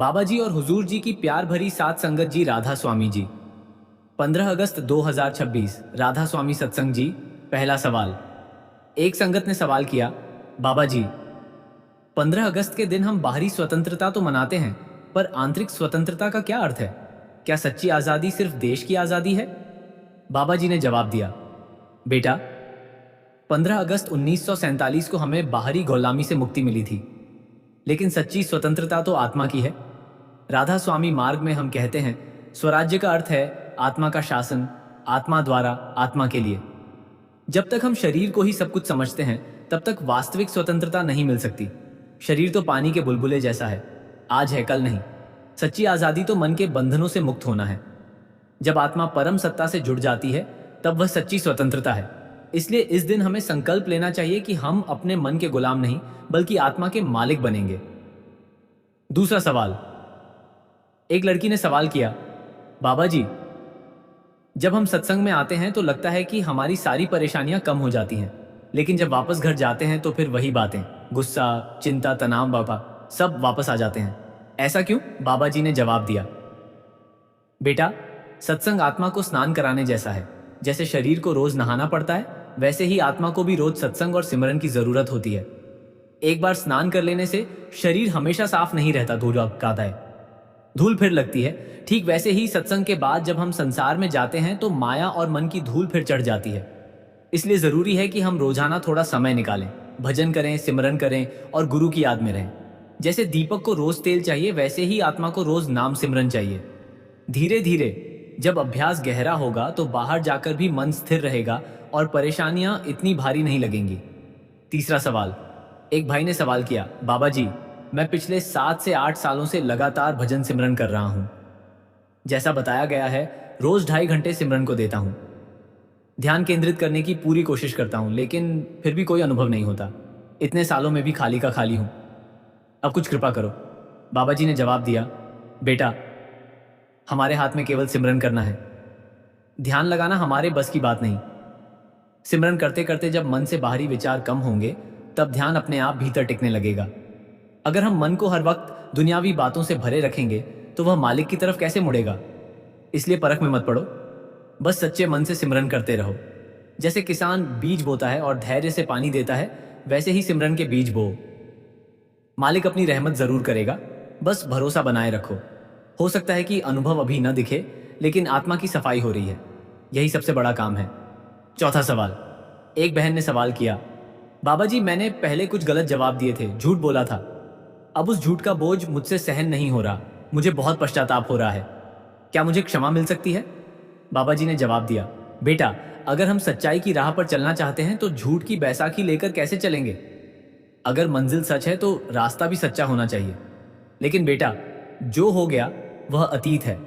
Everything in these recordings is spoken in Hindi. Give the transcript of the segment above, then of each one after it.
बाबा जी और हुजूर जी की प्यार भरी सात संगत जी राधा स्वामी जी। 15 अगस्त 2026 राधा स्वामी सत्संग जी। पहला सवाल। एक संगत ने सवाल किया, बाबा जी, 15 अगस्त के दिन हम बाहरी स्वतंत्रता तो मनाते हैं, पर आंतरिक स्वतंत्रता का क्या अर्थ है? क्या सच्ची आजादी सिर्फ देश की आजादी है? बाबा जी ने जवाब दिया, बेटा, 15 अगस्त 1947 को हमें बाहरी गुलामी से मुक्ति मिली थी, लेकिन सच्ची स्वतंत्रता तो आत्मा की है। राधा स्वामी मार्ग में हम कहते हैं, स्वराज्य का अर्थ है आत्मा का शासन, आत्मा द्वारा, आत्मा के लिए। जब तक हम शरीर को ही सब कुछ समझते हैं, तब तक वास्तविक स्वतंत्रता नहीं मिल सकती। शरीर तो पानी के बुलबुले जैसा है, आज है कल नहीं। सच्ची आजादी तो मन के बंधनों से मुक्त होना है। जब आत्मा परम सत्ता से जुड़ जाती है, तब वह सच्ची स्वतंत्रता है। इसलिए इस दिन हमें संकल्प लेना चाहिए कि हम अपने मन के गुलाम नहीं, बल्कि आत्मा के मालिक बनेंगे। दूसरा सवाल। एक लड़की ने सवाल किया, बाबा जी, जब हम सत्संग में आते हैं तो लगता है कि हमारी सारी परेशानियां कम हो जाती हैं, लेकिन जब वापस घर जाते हैं तो फिर वही बातें, गुस्सा, चिंता, तनाव, बाबा सब वापस आ जाते हैं। ऐसा क्यों? बाबा जी ने जवाब दिया, बेटा, सत्संग आत्मा को स्नान कराने जैसा है। जैसे शरीर को रोज नहाना पड़ता है, वैसे ही आत्मा को भी रोज सत्संग और सिमरन की जरूरत होती है। एक बार स्नान कर लेने से शरीर हमेशा साफ नहीं रहता, धूल लगता है, धूल फिर लगती है। ठीक वैसे ही सत्संग के बाद जब हम संसार में जाते हैं तो माया और मन की धूल फिर चढ़ जाती है। इसलिए जरूरी है कि हम रोजाना थोड़ा समय निकालें, भजन करें, सिमरन करें और गुरु की याद में रहें। जैसे दीपक को रोज तेल चाहिए, वैसे ही आत्मा को रोज नाम सिमरन चाहिए। धीरे धीरे जब अभ्यास गहरा होगा तो बाहर जाकर भी मन स्थिर रहेगा और परेशानियां इतनी भारी नहीं लगेंगी। तीसरा सवाल। एक भाई ने सवाल किया, बाबा जी, मैं पिछले 7 से 8 सालों से लगातार भजन सिमरन कर रहा हूं। जैसा बताया गया है, रोज 2.5 घंटे सिमरन को देता हूं। ध्यान केंद्रित करने की पूरी कोशिश करता हूं, लेकिन फिर भी कोई अनुभव नहीं होता। इतने सालों में भी खाली का खाली हूं। अब कुछ कृपा करो। बाबा जी ने जवाब दिया, बेटा, हमारे हाथ में केवल सिमरन करना है। ध्यान लगाना हमारे बस की बात नहीं। सिमरन करते करते जब मन से बाहरी विचार कम होंगे, तब ध्यान अपने आप भीतर टिकने लगेगा। अगर हम मन को हर वक्त दुनियावी बातों से भरे रखेंगे तो वह मालिक की तरफ कैसे मुड़ेगा? इसलिए परख में मत पड़ो, बस सच्चे मन से सिमरन करते रहो। जैसे किसान बीज बोता है और धैर्य से पानी देता है, वैसे ही सिमरन के बीज बो। मालिक अपनी रहमत जरूर करेगा, बस भरोसा बनाए रखो। हो सकता है कि अनुभव अभी न दिखे, लेकिन आत्मा की सफाई हो रही है। यही सबसे बड़ा काम है। चौथा सवाल। एक बहन ने सवाल किया, बाबा जी, मैंने पहले कुछ गलत जवाब दिए थे, झूठ बोला था। अब उस झूठ का बोझ मुझसे सहन नहीं हो रहा, मुझे बहुत पश्चाताप हो रहा है। क्या मुझे क्षमा मिल सकती है? बाबा जी ने जवाब दिया, बेटा, अगर हम सच्चाई की राह पर चलना चाहते हैं तो झूठ की बैसाखी लेकर कैसे चलेंगे? अगर मंजिल सच है तो रास्ता भी सच्चा होना चाहिए। लेकिन बेटा, जो हो गया वह अतीत है।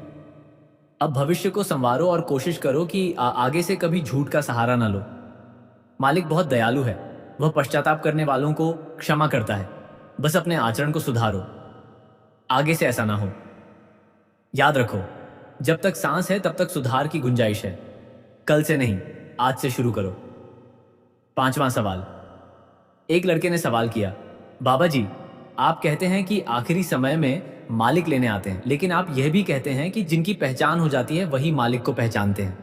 अब भविष्य को संवारो और कोशिश करो कि आगे से कभी झूठ का सहारा ना लो। मालिक बहुत दयालु है, वह पश्चाताप करने वालों को क्षमा करता है। बस अपने आचरण को सुधारो, आगे से ऐसा ना हो। याद रखो, जब तक सांस है तब तक सुधार की गुंजाइश है। कल से नहीं, आज से शुरू करो। पांचवा सवाल। एक लड़के ने सवाल किया, बाबा जी, आप कहते हैं कि आखिरी समय में मालिक लेने आते हैं, लेकिन आप यह भी कहते हैं कि जिनकी पहचान हो जाती है वही मालिक को पहचानते हैं।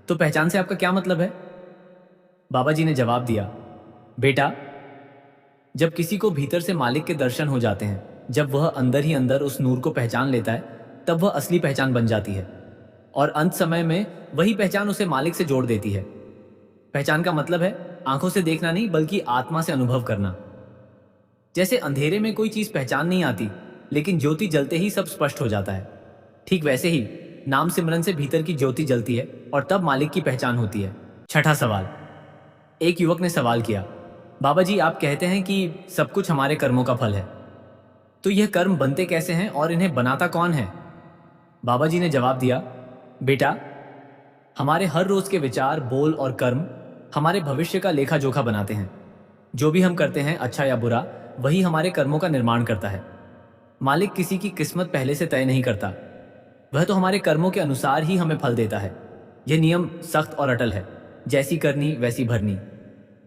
तो पहचान से आपका क्या मतलब है? बाबा जी ने जवाब दिया, बेटा, जब किसी को भीतर से मालिक के दर्शन हो जाते हैं, जब वह अंदर ही अंदर उस नूर को पहचान लेता है, तब वह असली पहचान बन जाती है। और अंत समय में वही पहचान उसे मालिक से जोड़ देती है। पहचान का मतलब है आंखों से देखना नहीं, बल्कि आत्मा से अनुभव करना। जैसे अंधेरे में कोई चीज पहचान नहीं आती, लेकिन ज्योति जलते ही सब स्पष्ट हो जाता है। ठीक वैसे ही नाम सिमरन से भीतर की ज्योति जलती है और तब मालिक की पहचान होती है। छठा सवाल। एक युवक ने सवाल किया, बाबा जी, आप कहते हैं कि सब कुछ हमारे कर्मों का फल है, तो यह कर्म बनते कैसे हैं और इन्हें बनाता कौन है? बाबा जी ने जवाब दिया, बेटा, हमारे हर रोज के विचार, बोल और कर्म हमारे भविष्य का लेखा जोखा बनाते हैं। जो भी हम करते हैं, अच्छा या बुरा, वही हमारे कर्मों का निर्माण करता है। मालिक किसी की किस्मत पहले से तय नहीं करता, वह तो हमारे कर्मों के अनुसार ही हमें फल देता है। यह नियम सख्त और अटल है, जैसी करनी वैसी भरनी।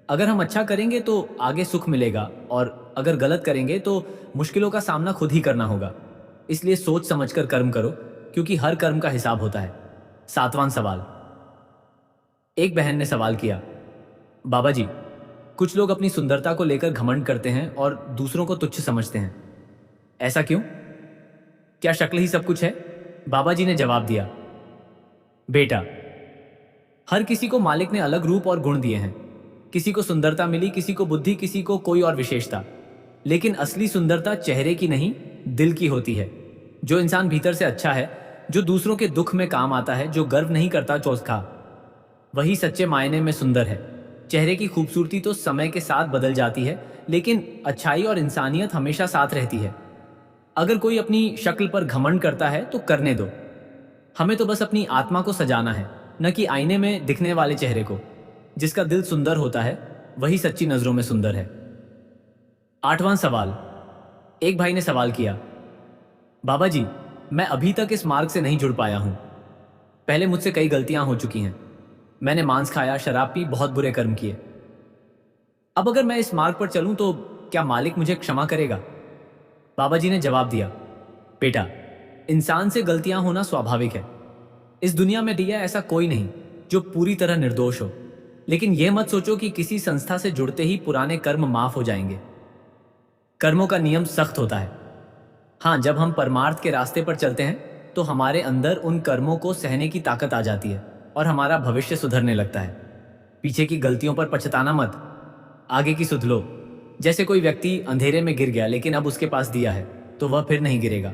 अगर हम अच्छा करेंगे तो आगे सुख मिलेगा, और अगर गलत करेंगे तो मुश्किलों का सामना खुद ही करना होगा। इसलिए सोच समझकर कर्म करो, क्योंकि हर कर्म का हिसाब होता है। 7वां सवाल। एक बहन ने सवाल किया, बाबा जी, कुछ लोग अपनी सुंदरता को लेकर घमंड करते हैं और दूसरों को तुच्छ समझते हैं। ऐसा क्यों? क्या शक्ल ही सब कुछ है? बाबा जी ने जवाब दिया, बेटा, हर किसी को मालिक ने अलग रूप और गुण दिए हैं। किसी को सुंदरता मिली, किसी को बुद्धि, किसी को कोई और विशेषता। लेकिन असली सुंदरता चेहरे की नहीं, दिल की होती है। जो इंसान भीतर से अच्छा है, जो दूसरों के दुख में काम आता है, जो गर्व नहीं करता चोखा, वही सच्चे मायने में सुंदर है। चेहरे की खूबसूरती तो समय के साथ बदल जाती है, लेकिन अच्छाई और इंसानियत हमेशा साथ रहती है। अगर कोई अपनी शक्ल पर घमंड करता है तो करने दो। हमें तो बस अपनी आत्मा को सजाना है, न कि आईने में दिखने वाले चेहरे को। जिसका दिल सुंदर होता है, वही सच्ची नजरों में सुंदर है। 8वां सवाल। एक भाई ने सवाल किया, बाबा जी, मैं अभी तक इस मार्ग से नहीं जुड़ पाया हूं। पहले मुझसे कई गलतियां हो चुकी हैं। मैंने मांस खाया, शराब पी, बहुत बुरे कर्म किए। अब अगर मैं इस मार्ग पर चलूं तो क्या मालिक मुझे क्षमा करेगा? बाबा जी ने जवाब दिया, बेटा, इंसान से गलतियां होना स्वाभाविक है। इस दुनिया में दिया ऐसा कोई नहीं जो पूरी तरह निर्दोष हो। लेकिन यह मत सोचो कि किसी संस्था से जुड़ते ही पुराने कर्म माफ हो जाएंगे। कर्मों का नियम सख्त होता है। हाँ, जब हम परमार्थ के रास्ते पर चलते हैं तो हमारे अंदर उन कर्मों को सहने की ताकत आ जाती है और हमारा भविष्य सुधरने लगता है। पीछे की गलतियों पर पछताना मत, आगे की सुध लो। जैसे कोई व्यक्ति अंधेरे में गिर गया, लेकिन अब उसके पास दिया है तो वह फिर नहीं गिरेगा।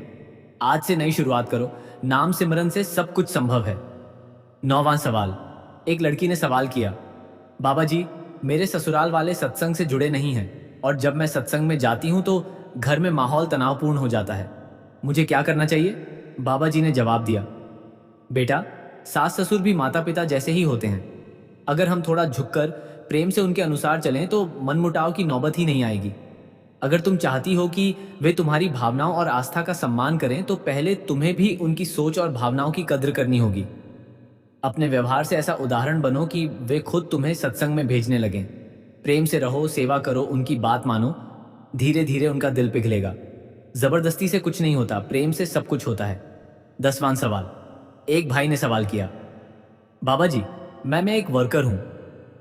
आज से नई शुरुआत करो। नाम सिमरन से सब कुछ संभव है। 9वां सवाल। एक लड़की ने सवाल किया, बाबा जी, मेरे ससुराल वाले सत्संग से जुड़े नहीं हैं और जब मैं सत्संग में जाती हूं तो घर में माहौल तनावपूर्ण हो जाता है। मुझे क्या करना चाहिए? बाबा जी ने जवाब दिया, बेटा, सास ससुर भी माता पिता जैसे ही होते हैं। अगर हम थोड़ा झुककर प्रेम से उनके अनुसार चलें तो मनमुटाव की नौबत ही नहीं आएगी। अगर तुम चाहती हो कि वे तुम्हारी भावनाओं और आस्था का सम्मान करें तो पहले तुम्हें भी उनकी सोच और भावनाओं की कद्र करनी होगी। अपने व्यवहार से ऐसा उदाहरण बनो कि वे खुद तुम्हें सत्संग में भेजने लगें। प्रेम से रहो, सेवा करो, उनकी बात मानो। धीरे धीरे उनका दिल पिघलेगा। जबरदस्ती से कुछ नहीं होता, प्रेम से सब कुछ होता है। 10वां सवाल। एक भाई ने सवाल किया, बाबा जी, मैं एक वर्कर हूं।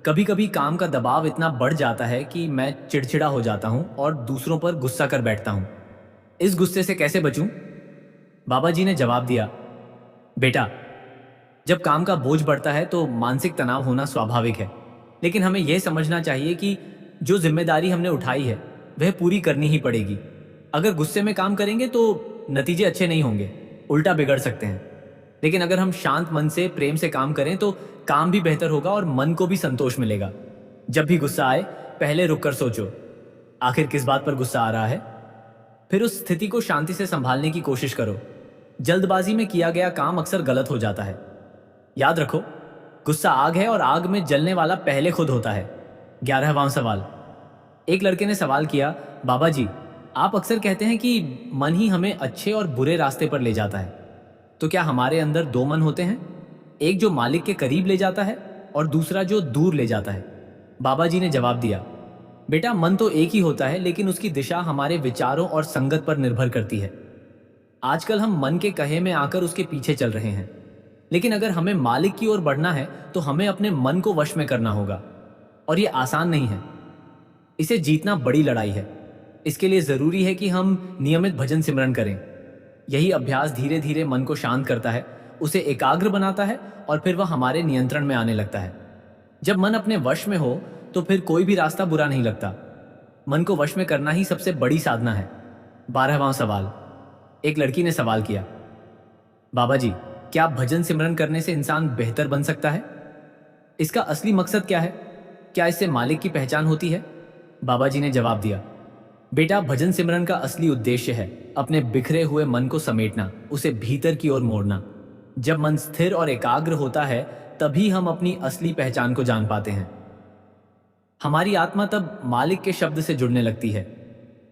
कभी कभी काम का दबाव इतना बढ़ जाता है कि मैं चिड़चिड़ा हो जाता हूं और दूसरों पर गुस्सा कर बैठता हूं। इस गुस्से से कैसे बचूं? बाबा जी ने जवाब दिया, बेटा, जब काम का बोझ बढ़ता है तो मानसिक तनाव होना स्वाभाविक है। लेकिन हमें यह समझना चाहिए कि जो जिम्मेदारी हमने उठाई है वह पूरी करनी ही पड़ेगी। अगर गुस्से में काम करेंगे तो नतीजे अच्छे नहीं होंगे, उल्टा बिगड़ सकते हैं। लेकिन अगर हम शांत मन से प्रेम से काम करें तो काम भी बेहतर होगा और मन को भी संतोष मिलेगा। जब भी गुस्सा आए, पहले रुककर सोचो, आखिर किस बात पर गुस्सा आ रहा है। फिर उस स्थिति को शांति से संभालने की कोशिश करो। जल्दबाजी में किया गया काम अक्सर गलत हो जाता है। याद रखो, गुस्सा आग है और आग में जलने वाला पहले खुद होता है। 11वां सवाल। एक लड़के ने सवाल किया, बाबा जी, आप अक्सर कहते हैं कि मन ही हमें अच्छे और बुरे रास्ते पर ले जाता है। तो क्या हमारे अंदर दो मन होते हैं? एक जो मालिक के करीब ले जाता है और दूसरा जो दूर ले जाता है। बाबा जी ने जवाब दिया, बेटा, मन तो एक ही होता है, लेकिन उसकी दिशा हमारे विचारों और संगत पर निर्भर करती है। आजकल हम मन के कहे में आकर उसके पीछे चल रहे हैं। लेकिन अगर हमें मालिक की ओर बढ़ना है तो हमें अपने मन को वश में करना होगा। और यह आसान नहीं है। इसे जीतना बड़ी लड़ाई है। इसके लिए जरूरी है कि हम नियमित भजन सिमरन करें। यही अभ्यास धीरे धीरे मन को शांत करता है, उसे एकाग्र बनाता है और फिर वह हमारे नियंत्रण में आने लगता है। जब मन अपने वश में हो तो फिर कोई भी रास्ता बुरा नहीं लगता। मन को वश में करना ही सबसे बड़ी साधना है। 12वां सवाल। एक लड़की ने सवाल किया, बाबा जी, क्या भजन सिमरन करने से इंसान बेहतर बन सकता है? इसका असली मकसद क्या है? क्या इससे मालिक की पहचान होती है? बाबा जी ने जवाब दिया, बेटा, भजन सिमरन का असली उद्देश्य है अपने बिखरे हुए मन को समेटना, उसे भीतर की ओर मोड़ना। जब मन स्थिर और एकाग्र होता है तभी हम अपनी असली पहचान को जान पाते हैं। हमारी आत्मा तब मालिक के शब्द से जुड़ने लगती है।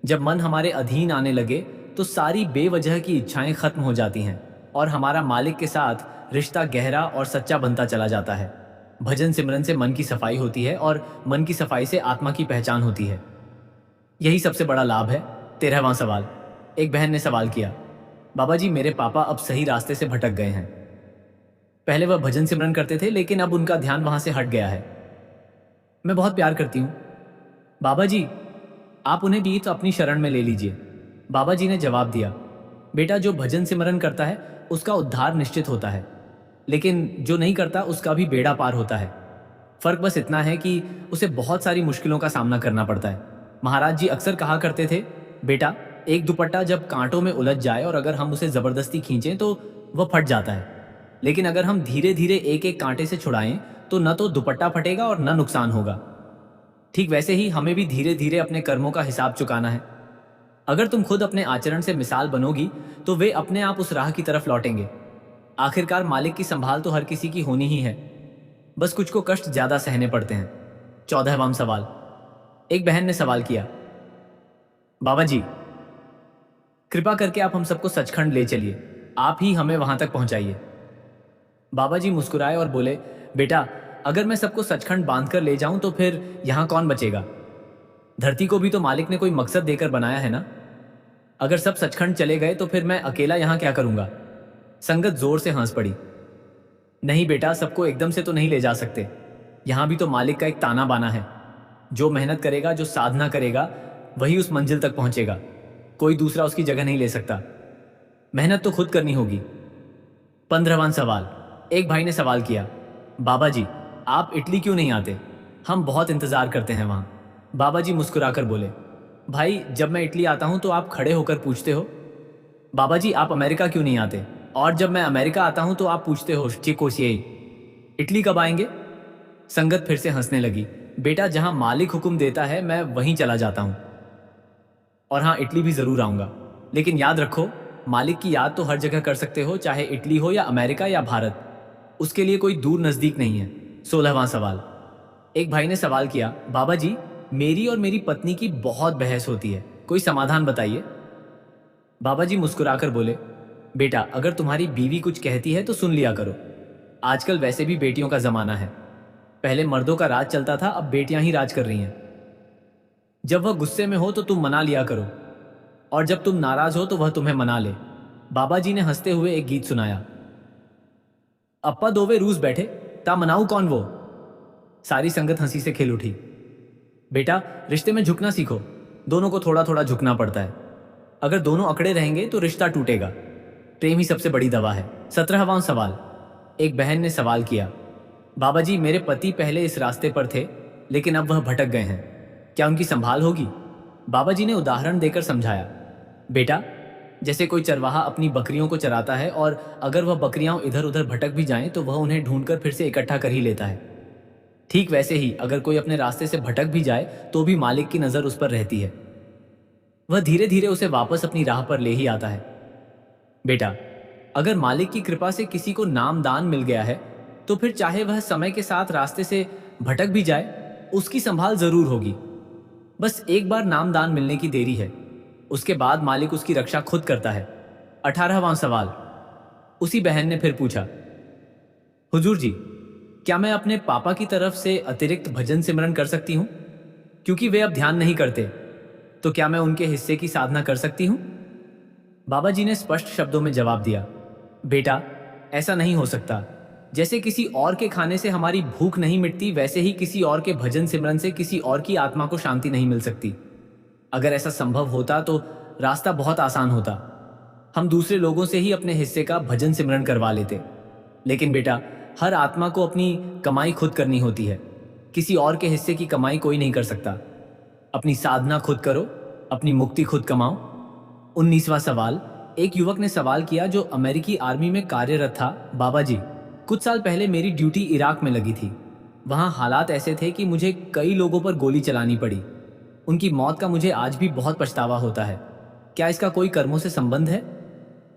जब मन हमारे अधीन आने लगे तो सारी बेवजह की इच्छाएं खत्म हो जाती हैं और हमारा मालिक के साथ रिश्ता गहरा और सच्चा बनता चला जाता है। भजन सिमरन से मन की सफाई होती है और मन की सफाई से आत्मा की पहचान होती है। यही सबसे बड़ा लाभ है। 13वां सवाल। एक बहन ने सवाल किया, बाबा जी, मेरे पापा अब सही रास्ते से भटक गए हैं। पहले वह भजन सिमरन करते थे, लेकिन अब उनका ध्यान वहां से हट गया है। मैं बहुत प्यार करती हूँ। बाबा जी, आप उन्हें भी तो अपनी शरण में ले लीजिए। बाबा जी ने जवाब दिया, बेटा, जो भजन सिमरन करता है उसका उद्धार निश्चित होता है, लेकिन जो नहीं करता उसका भी बेड़ा पार होता है। फर्क बस इतना है कि उसे बहुत सारी मुश्किलों का सामना करना पड़ता है। महाराज जी अक्सर कहा करते थे, बेटा, एक दुपट्टा जब कांटों में उलझ जाए और अगर हम उसे जबरदस्ती खींचें तो वह फट जाता है, लेकिन अगर हम धीरे धीरे एक एक कांटे से छुड़ाएं तो न तो दुपट्टा फटेगा और न नुकसान होगा। ठीक वैसे ही हमें भी धीरे धीरे अपने कर्मों का हिसाब चुकाना है। अगर तुम खुद अपने आचरण से मिसाल बनोगी तो वे अपने आप उस राह की तरफ लौटेंगे। आखिरकार मालिक की संभाल तो हर किसी की होनी ही है, बस कुछ को कष्ट ज्यादा सहने पड़ते हैं। 14वां सवाल। एक बहन ने सवाल किया, बाबा जी, कृपा करके आप हम सबको सचखंड ले चलिए, आप ही हमें वहां तक पहुंचाइए। बाबा जी मुस्कुराए और बोले, बेटा, अगर मैं सबको सचखंड बांधकर ले जाऊं तो फिर यहां कौन बचेगा? धरती को भी तो मालिक ने कोई मकसद देकर बनाया है ना। अगर सब सचखंड चले गए तो फिर मैं अकेला यहां क्या करूंगा? संगत जोर से हंस पड़ी। नहीं बेटा, सबको एकदम से तो नहीं ले जा सकते। यहां भी तो मालिक का एक ताना बाना है। जो मेहनत करेगा, जो साधना करेगा, वही उस मंजिल तक पहुंचेगा। कोई दूसरा उसकी जगह नहीं ले सकता। मेहनत तो खुद करनी होगी। 15वां सवाल। एक भाई ने सवाल किया, बाबा जी, आप इटली क्यों नहीं आते? हम बहुत इंतजार करते हैं वहां। बाबा जी मुस्कुराकर बोले, भाई, जब मैं इटली आता हूं तो आप खड़े होकर पूछते हो, बाबा जी, आप अमेरिका क्यों नहीं आते? और जब मैं अमेरिका आता हूं तो आप पूछते हो, चिकोसियाई, इटली कब आएंगे? संगत फिर से हंसने लगी। बेटा, जहां मालिक हुक्म देता है मैं वहीं चला जाता हूं। और हाँ, इटली भी जरूर आऊंगा, लेकिन याद रखो, मालिक की याद तो हर जगह कर सकते हो, चाहे इटली हो या अमेरिका या भारत। उसके लिए कोई दूर नजदीक नहीं है। 16वां सवाल। एक भाई ने सवाल किया, बाबा जी, मेरी और मेरी पत्नी की बहुत बहस होती है, कोई समाधान बताइए। बाबा जी मुस्कुराकर बोले, बेटा, अगर तुम्हारी बीवी कुछ कहती है तो सुन लिया करो। आजकल वैसे भी बेटियों का जमाना है। पहले मर्दों का राज चलता था, अब बेटियां ही राज कर रही हैं। जब वह गुस्से में हो तो तुम मना लिया करो, और जब तुम नाराज हो तो वह तुम्हें मना ले। बाबा जी ने हंसते हुए एक गीत सुनाया, अप्पा दोवे रूस बैठे, ता मनाऊ कौन वो। सारी संगत हंसी से खिल उठी। बेटा, रिश्ते में झुकना सीखो, दोनों को थोड़ा थोड़ा झुकना पड़ता है। अगर दोनों अकड़े रहेंगे तो रिश्ता टूटेगा। प्रेम ही सबसे बड़ी दवा है। 17वां सवाल। एक बहन ने सवाल किया, बाबा जी, मेरे पति पहले इस रास्ते पर थे, लेकिन अब वह भटक गए हैं, क्या उनकी संभाल होगी? बाबा जी ने उदाहरण देकर समझाया, बेटा, जैसे कोई चरवाहा अपनी बकरियों को चराता है और अगर वह बकरियां इधर उधर भटक भी जाएं तो वह उन्हें ढूंढकर फिर से इकट्ठा कर ही लेता है। ठीक वैसे ही अगर कोई अपने रास्ते से भटक भी जाए तो भी मालिक की नजर उस पर रहती है। वह धीरे धीरे उसे वापस अपनी राह पर ले ही आता है। बेटा, अगर मालिक की कृपा से किसी को नामदान मिल गया है तो फिर चाहे वह समय के साथ रास्ते से भटक भी जाए, उसकी संभाल जरूर होगी। बस एक बार नामदान मिलने की देरी है, उसके बाद मालिक उसकी रक्षा खुद करता है। 18वां सवाल। उसी बहन ने फिर पूछा, हुजूर जी, क्या मैं अपने पापा की तरफ से अतिरिक्त भजन सिमरन कर सकती हूँ? क्योंकि वे अब ध्यान नहीं करते, तो क्या मैं उनके हिस्से की साधना कर सकती हूँ? बाबा जी ने स्पष्ट शब्दों में जवाब दिया, बेटा, ऐसा नहीं हो सकता। जैसे किसी और के खाने से हमारी भूख नहीं मिटती, वैसे ही किसी और के भजन सिमरन से किसी और की आत्मा को शांति नहीं मिल सकती। अगर ऐसा संभव होता तो रास्ता बहुत आसान होता। हम दूसरे लोगों से ही अपने हिस्से का भजन सिमरन करवा लेते। लेकिन बेटा, हर आत्मा को अपनी कमाई खुद करनी होती है। किसी और के हिस्से की कमाई कोई नहीं कर सकता। अपनी साधना खुद करो, अपनी मुक्ति खुद कमाओ। 19वां सवाल। एक युवक ने सवाल किया जो अमेरिकी आर्मी में कार्यरत था, बाबा जी, कुछ साल पहले मेरी ड्यूटी इराक में लगी थी। वहां हालात ऐसे थे कि मुझे कई लोगों पर गोली चलानी पड़ी। उनकी मौत का मुझे आज भी बहुत पछतावा होता है। क्या इसका कोई कर्मों से संबंध है?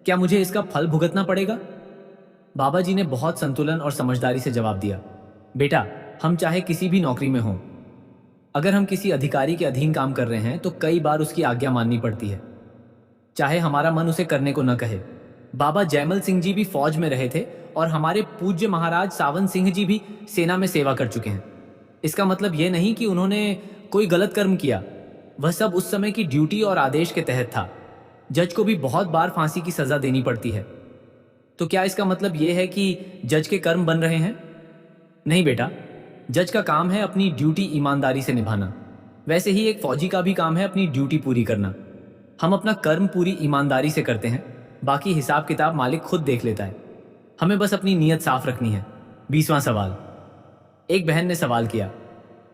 क्या मुझे इसका फल भुगतना पड़ेगा? बाबा जी ने बहुत संतुलन और समझदारी से जवाब दिया, बेटा, हम चाहे किसी भी नौकरी में हों, अगर हम किसी अधिकारी के अधीन काम कर रहे हैं तो कई बार उसकी आज्ञा माननी पड़ती है, चाहे हमारा मन उसे करने को न कहे। बाबा जयमल सिंह जी भी फौज में रहे थे और हमारे पूज्य महाराज सावन सिंह जी भी सेना में सेवा कर चुके हैं। इसका मतलब यह नहीं कि उन्होंने कोई गलत कर्म किया। वह सब उस समय की ड्यूटी और आदेश के तहत था। जज को भी बहुत बार फांसी की सजा देनी पड़ती है। तो क्या इसका मतलब यह है कि जज के कर्म बन रहे हैं? नहीं बेटा, जज का काम है अपनी ड्यूटी ईमानदारी से निभाना। वैसे ही एक फौजी का भी काम है अपनी ड्यूटी पूरी करना। हम अपना कर्म पूरी ईमानदारी से करते हैं, बाकी हिसाब किताब मालिक खुद देख लेता है। हमें बस अपनी नीयत साफ रखनी है। 20वां सवाल। एक बहन ने सवाल किया,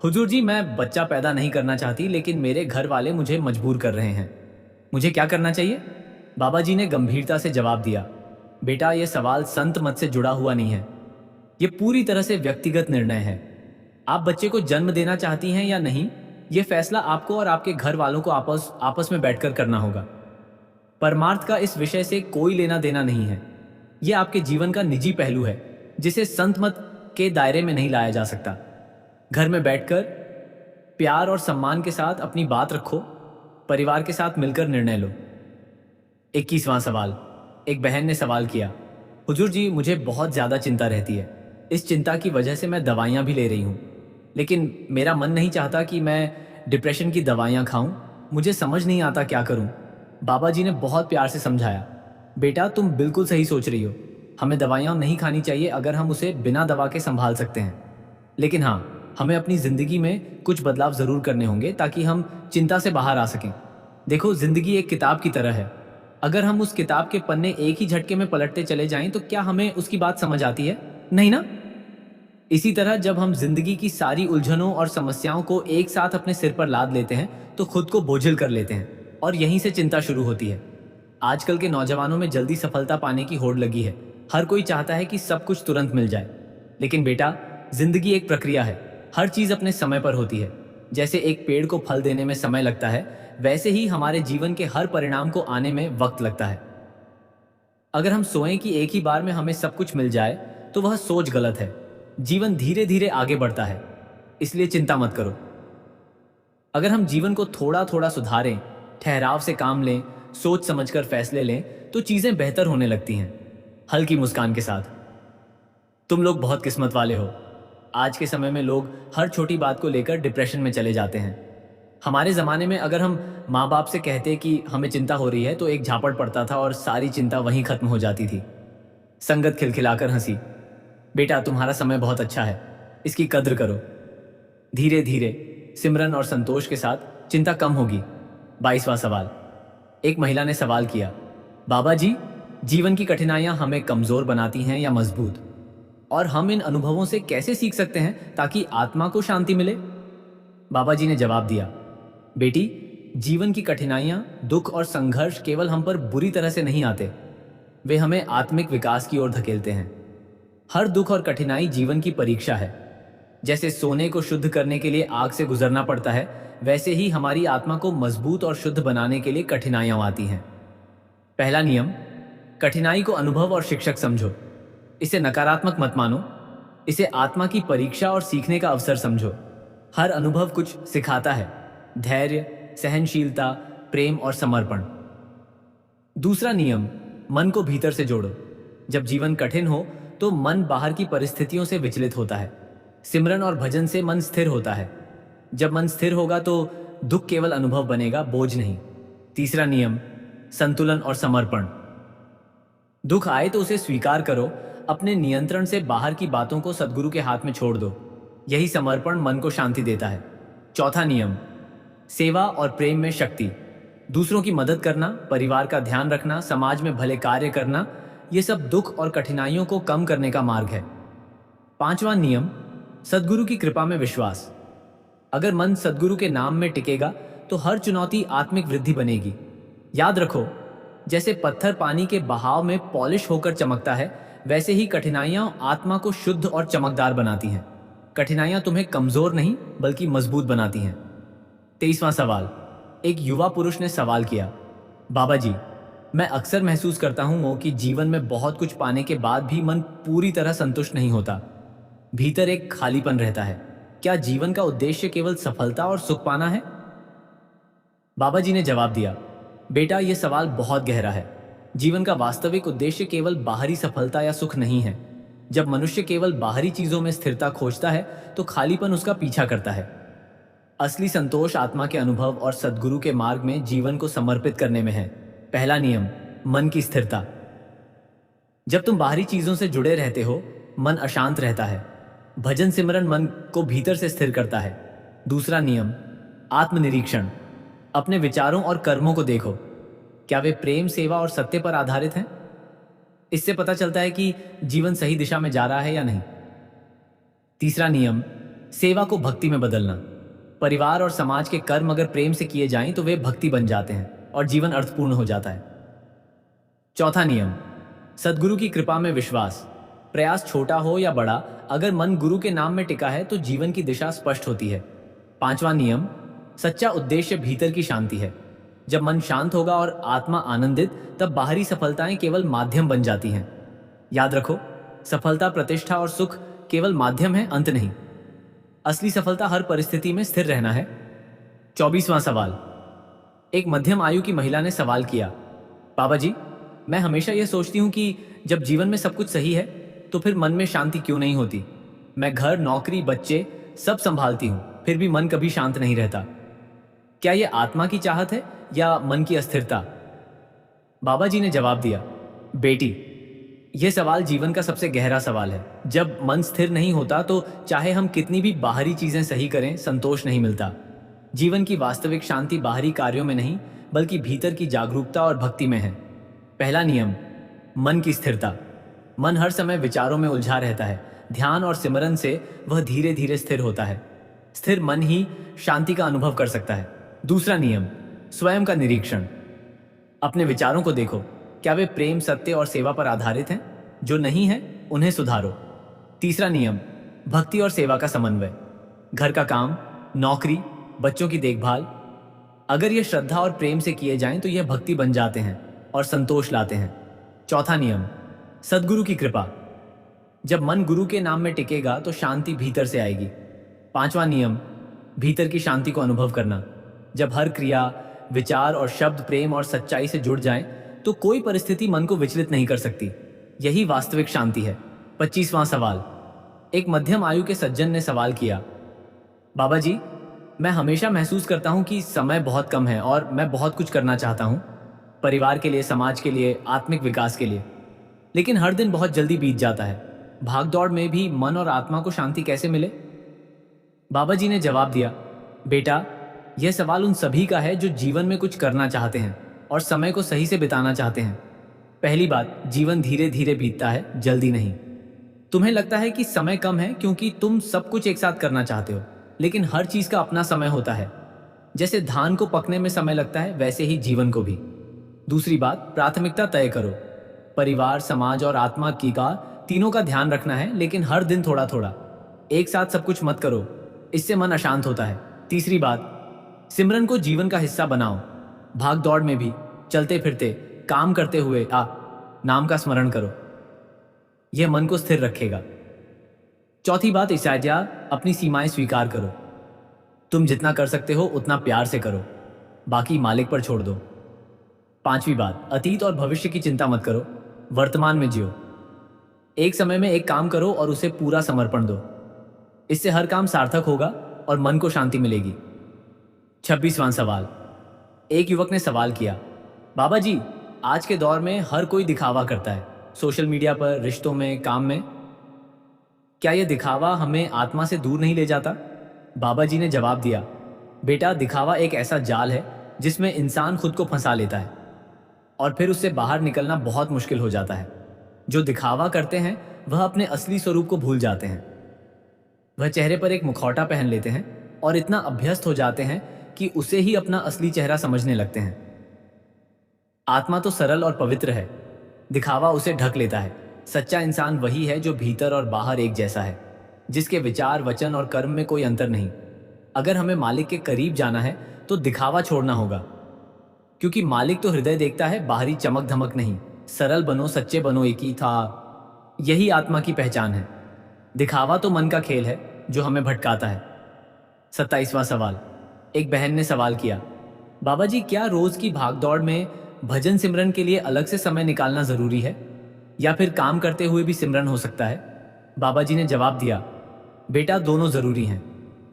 हुजूर जी, मैं बच्चा पैदा नहीं करना चाहती, लेकिन मेरे घर वाले मुझे मजबूर कर रहे हैं। मुझे क्या करना चाहिए? बाबा जी ने गंभीरता से जवाब दिया, बेटा, यह सवाल संत मत से जुड़ा हुआ नहीं है। यह पूरी तरह से व्यक्तिगत निर्णय है। आप बच्चे को जन्म देना चाहती हैं या नहीं, यह फैसला आपको और आपके घर वालों को आपस में बैठकर करना होगा। परमार्थ का इस विषय से कोई लेना देना नहीं है। यह आपके जीवन का निजी पहलू है, जिसे संत मत के दायरे में नहीं लाया जा सकता। घर में बैठकर प्यार और सम्मान के साथ अपनी बात रखो, परिवार के साथ मिलकर निर्णय लो। 21वां सवाल। एक बहन ने सवाल किया, हुजूर जी, मुझे बहुत ज़्यादा चिंता रहती है। इस चिंता की वजह से मैं दवाइयाँ भी ले रही हूँ, लेकिन मेरा मन नहीं चाहता कि मैं डिप्रेशन की दवाइयाँ खाऊं। मुझे समझ नहीं आता क्या करूं। बाबा जी ने बहुत प्यार से समझाया, बेटा, तुम बिल्कुल सही सोच रही हो। हमें दवाइयाँ नहीं खानी चाहिए अगर हम उसे बिना दवा के संभाल सकते हैं। लेकिन हाँ, हमें अपनी ज़िंदगी में कुछ बदलाव ज़रूर करने होंगे ताकि हम चिंता से बाहर आ सकें। देखो, ज़िंदगी एक किताब की तरह है। अगर हम उस किताब के पन्ने एक ही झटके में पलटते चले जाएं तो क्या हमें उसकी बात समझ आती है? नहीं ना। इसी तरह जब हम जिंदगी की सारी उलझनों और समस्याओं को एक साथ अपने सिर पर लाद लेते हैं तो खुद को बोझिल कर लेते हैं, और यहीं से चिंता शुरू होती है। आजकल के नौजवानों में जल्दी सफलता पाने की होड़ लगी है। हर कोई चाहता है कि सब कुछ तुरंत मिल जाए। लेकिन बेटा, जिंदगी एक प्रक्रिया है। हर चीज अपने समय पर होती है। जैसे एक पेड़ को फल देने में समय लगता है, वैसे ही हमारे जीवन के हर परिणाम को आने में वक्त लगता है। अगर हम सोएं कि एक ही बार में हमें सब कुछ मिल जाए तो वह सोच गलत है। जीवन धीरे धीरे आगे बढ़ता है, इसलिए चिंता मत करो। अगर हम जीवन को थोड़ा थोड़ा सुधारें, ठहराव से काम लें, सोच समझकर फैसले लें, तो चीजें बेहतर होने लगती हैं, हल्की मुस्कान के साथ। तुम लोग बहुत किस्मत वाले हो। आज के समय में लोग हर छोटी बात को लेकर डिप्रेशन में चले जाते हैं। हमारे ज़माने में अगर हम माँ बाप से कहते कि हमें चिंता हो रही है तो एक झापड़ पड़ता था और सारी चिंता वहीं खत्म हो जाती थी। संगत खिलखिलाकर हंसी, बेटा, तुम्हारा समय बहुत अच्छा है, इसकी कद्र करो। धीरे धीरे सिमरन और संतोष के साथ चिंता कम होगी। 22वां सवाल। एक महिला ने सवाल किया, बाबा जी, जीवन की कठिनाइयां हमें कमजोर बनाती हैं या मजबूत? और हम इन अनुभवों से कैसे सीख सकते हैं ताकि आत्मा को शांति मिले? बाबा जी ने जवाब दिया, बेटी, जीवन की कठिनाइयां, दुख और संघर्ष केवल हम पर बुरी तरह से नहीं आते, वे हमें आत्मिक विकास की ओर धकेलते हैं। हर दुख और कठिनाई जीवन की परीक्षा है। जैसे सोने को शुद्ध करने के लिए आग से गुजरना पड़ता है, वैसे ही हमारी आत्मा को मजबूत और शुद्ध बनाने के लिए कठिनाइयां आती हैं। पहला नियम, कठिनाई को अनुभव और शिक्षक समझो। इसे नकारात्मक मत मानो, इसे आत्मा की परीक्षा और सीखने का अवसर समझो। हर अनुभव कुछ सिखाता है, धैर्य, सहनशीलता, प्रेम और समर्पण। दूसरा नियम, मन को भीतर से जोड़ो। जब जीवन कठिन हो तो मन बाहर की परिस्थितियों से विचलित होता है। सिमरन और भजन से मन स्थिर होता है। जब मन स्थिर होगा तो दुख केवल अनुभव बनेगा, बोझ नहीं। तीसरा नियम, संतुलन और समर्पण। दुख आए तो उसे स्वीकार करो, अपने नियंत्रण से बाहर की बातों को सद्गुरु के हाथ में छोड़ दो। यही समर्पण मन को शांति देता है। चौथा नियम, सेवा और प्रेम में शक्ति। दूसरों की मदद करना, परिवार का ध्यान रखना, समाज में भले कार्य करना, ये सब दुख और कठिनाइयों को कम करने का मार्ग है। पांचवा नियम, सद्गुरु की कृपा में विश्वास। अगर मन सद्गुरु के नाम में टिकेगा तो हर चुनौती आत्मिक वृद्धि बनेगी। याद रखो, जैसे पत्थर पानी के बहाव में पॉलिश होकर चमकता है, वैसे ही कठिनाइयां आत्मा को शुद्ध और चमकदार बनाती हैं। कठिनाइयां तुम्हें कमजोर नहीं बल्कि मजबूत बनाती हैं। 23वां सवाल। एक युवा पुरुष ने सवाल किया, बाबा जी, मैं अक्सर महसूस करता हूं कि जीवन में बहुत कुछ पाने के बाद भी मन पूरी तरह संतुष्ट नहीं होता। भीतर एक खालीपन रहता है। क्या जीवन का उद्देश्य केवल सफलता और सुख पाना है? बाबा जी ने जवाब दिया, बेटा, यह सवाल बहुत गहरा है। जीवन का वास्तविक उद्देश्य केवल बाहरी सफलता या सुख नहीं है। जब मनुष्य केवल बाहरी चीजों में स्थिरता खोजता है तो खालीपन उसका पीछा करता है। असली संतोष आत्मा के अनुभव और सद्गुरु के मार्ग में जीवन को समर्पित करने में है। पहला नियम, मन की स्थिरता। जब तुम बाहरी चीजों से जुड़े रहते हो, मन अशांत रहता है। भजन सिमरन मन को भीतर से स्थिर करता है। दूसरा नियम, आत्मनिरीक्षण। अपने विचारों और कर्मों को देखो, क्या वे प्रेम, सेवा और सत्य पर आधारित हैं? इससे पता चलता है कि जीवन सही दिशा में जा रहा है या नहीं। तीसरा नियम, सेवा को भक्ति में बदलना। परिवार और समाज के कर्म अगर प्रेम से किए जाएं तो वे भक्ति बन जाते हैं और जीवन अर्थपूर्ण हो जाता है। चौथा नियम, सद्गुरु की कृपा में विश्वास। प्रयास छोटा हो या बड़ा, अगर मन गुरु के नाम में टिका है तो जीवन की दिशा स्पष्ट होती है। पांचवा नियम, सच्चा उद्देश्य भीतर की शांति है। जब मन शांत होगा और आत्मा आनंदित, तब बाहरी सफलताएं केवल माध्यम बन जाती हैं। याद रखो, सफलता, प्रतिष्ठा और सुख केवल माध्यम है, अंत नहीं। असली सफलता हर परिस्थिति में स्थिर रहना है। 24वां सवाल। एक मध्यम आयु की महिला ने सवाल किया, बाबा जी, मैं हमेशा यह सोचती हूँ कि जब जीवन में सब कुछ सही है तो फिर मन में शांति क्यों नहीं होती। मैं घर, नौकरी, बच्चे सब संभालती हूँ, फिर भी मन कभी शांत नहीं रहता। क्या यह आत्मा की चाहत है या मन की अस्थिरता? बाबा जी ने जवाब दिया, बेटी, यह सवाल जीवन का सबसे गहरा सवाल है। जब मन स्थिर नहीं होता तो चाहे हम कितनी भी बाहरी चीजें सही करें, संतोष नहीं मिलता। जीवन की वास्तविक शांति बाहरी कार्यों में नहीं, बल्कि भीतर की जागरूकता और भक्ति में है। पहला नियम, मन की स्थिरता। मन हर समय विचारों में उलझा रहता है। ध्यान और सिमरन से वह धीरे धीरे स्थिर होता है। स्थिर मन ही शांति का अनुभव कर सकता है। दूसरा नियम, स्वयं का निरीक्षण। अपने विचारों को देखो, क्या वे प्रेम, सत्य और सेवा पर आधारित हैं? जो नहीं है, उन्हें सुधारो। तीसरा नियम, भक्ति और सेवा का समन्वय। घर का काम, नौकरी, बच्चों की देखभाल, अगर ये श्रद्धा और प्रेम से किए जाएं तो यह भक्ति बन जाते हैं और संतोष लाते हैं। चौथा नियम, सद्गुरु की कृपा। जब मन गुरु के नाम में टिकेगा तो शांति भीतर से आएगी। पांचवा नियम, भीतर की शांति को अनुभव करना। जब हर क्रिया, विचार और शब्द प्रेम और सच्चाई से जुड़ जाएं, तो कोई परिस्थिति मन को विचलित नहीं कर सकती। यही वास्तविक शांति है। 25वां सवाल। एक मध्यम आयु के सज्जन ने सवाल किया, बाबा जी, मैं हमेशा महसूस करता हूं कि समय बहुत कम है और मैं बहुत कुछ करना चाहता हूं, परिवार के लिए, समाज के लिए, आत्मिक विकास के लिए, लेकिन हर दिन बहुत जल्दी बीत जाता है। भागदौड़ में भी मन और आत्मा को शांति कैसे मिले? बाबा जी ने जवाब दिया, बेटा, यह सवाल उन सभी का है जो जीवन में कुछ करना चाहते हैं और समय को सही से बिताना चाहते हैं। पहली बात, जीवन धीरे धीरे बीतता है, जल्दी नहीं। तुम्हें लगता है कि समय कम है क्योंकि तुम सब कुछ एक साथ करना चाहते हो, लेकिन हर चीज का अपना समय होता है। जैसे धान को पकने में समय लगता है, वैसे ही जीवन को भी। दूसरी बात, प्राथमिकता तय करो। परिवार, समाज और आत्मा की का तीनों का ध्यान रखना है, लेकिन हर दिन थोड़ा थोड़ा। एक साथ सब कुछ मत करो, इससे मन अशांत होता है। तीसरी बात, सिमरन को जीवन का हिस्सा बनाओ। भाग दौड़ में भी, चलते फिरते, काम करते हुए नाम का स्मरण करो। यह मन को स्थिर रखेगा। चौथी बात, इसाइजा, अपनी सीमाएं स्वीकार करो। तुम जितना कर सकते हो उतना प्यार से करो, बाकी मालिक पर छोड़ दो। पांचवी बात, अतीत और भविष्य की चिंता मत करो, वर्तमान में जियो। एक समय में एक काम करो और उसे पूरा समर्पण दो। इससे हर काम सार्थक होगा और मन को शांति मिलेगी। 26वां सवाल। एक युवक ने सवाल किया, बाबा जी, आज के दौर में हर कोई दिखावा करता है, सोशल मीडिया पर, रिश्तों में, काम में। क्या यह दिखावा हमें आत्मा से दूर नहीं ले जाता? बाबा जी ने जवाब दिया, बेटा, दिखावा एक ऐसा जाल है जिसमें इंसान खुद को फंसा लेता है और फिर उससे बाहर निकलना बहुत मुश्किल हो जाता है। जो दिखावा करते हैं वह अपने असली स्वरूप को भूल जाते हैं। वह चेहरे पर एक मुखौटा पहन लेते हैं और इतना अभ्यस्त हो जाते हैं कि उसे ही अपना असली चेहरा समझने लगते हैं। आत्मा तो सरल और पवित्र है, दिखावा उसे ढक लेता है। सच्चा इंसान वही है जो भीतर और बाहर एक जैसा है, जिसके विचार, वचन और कर्म में कोई अंतर नहीं। अगर हमें मालिक के करीब जाना है तो दिखावा छोड़ना होगा, क्योंकि मालिक तो हृदय देखता है, बाहरी चमक धमक नहीं। सरल बनो, सच्चे बनो, एक ही था, यही आत्मा की पहचान है। दिखावा तो मन का खेल है जो हमें भटकाता है। 27वां सवाल। एक बहन ने सवाल किया, बाबा जी, क्या रोज की भागदौड़ में भजन सिमरन के लिए अलग से समय निकालना जरूरी है या फिर काम करते हुए भी सिमरन हो सकता है? बाबा जी ने जवाब दिया, बेटा, दोनों जरूरी हैं।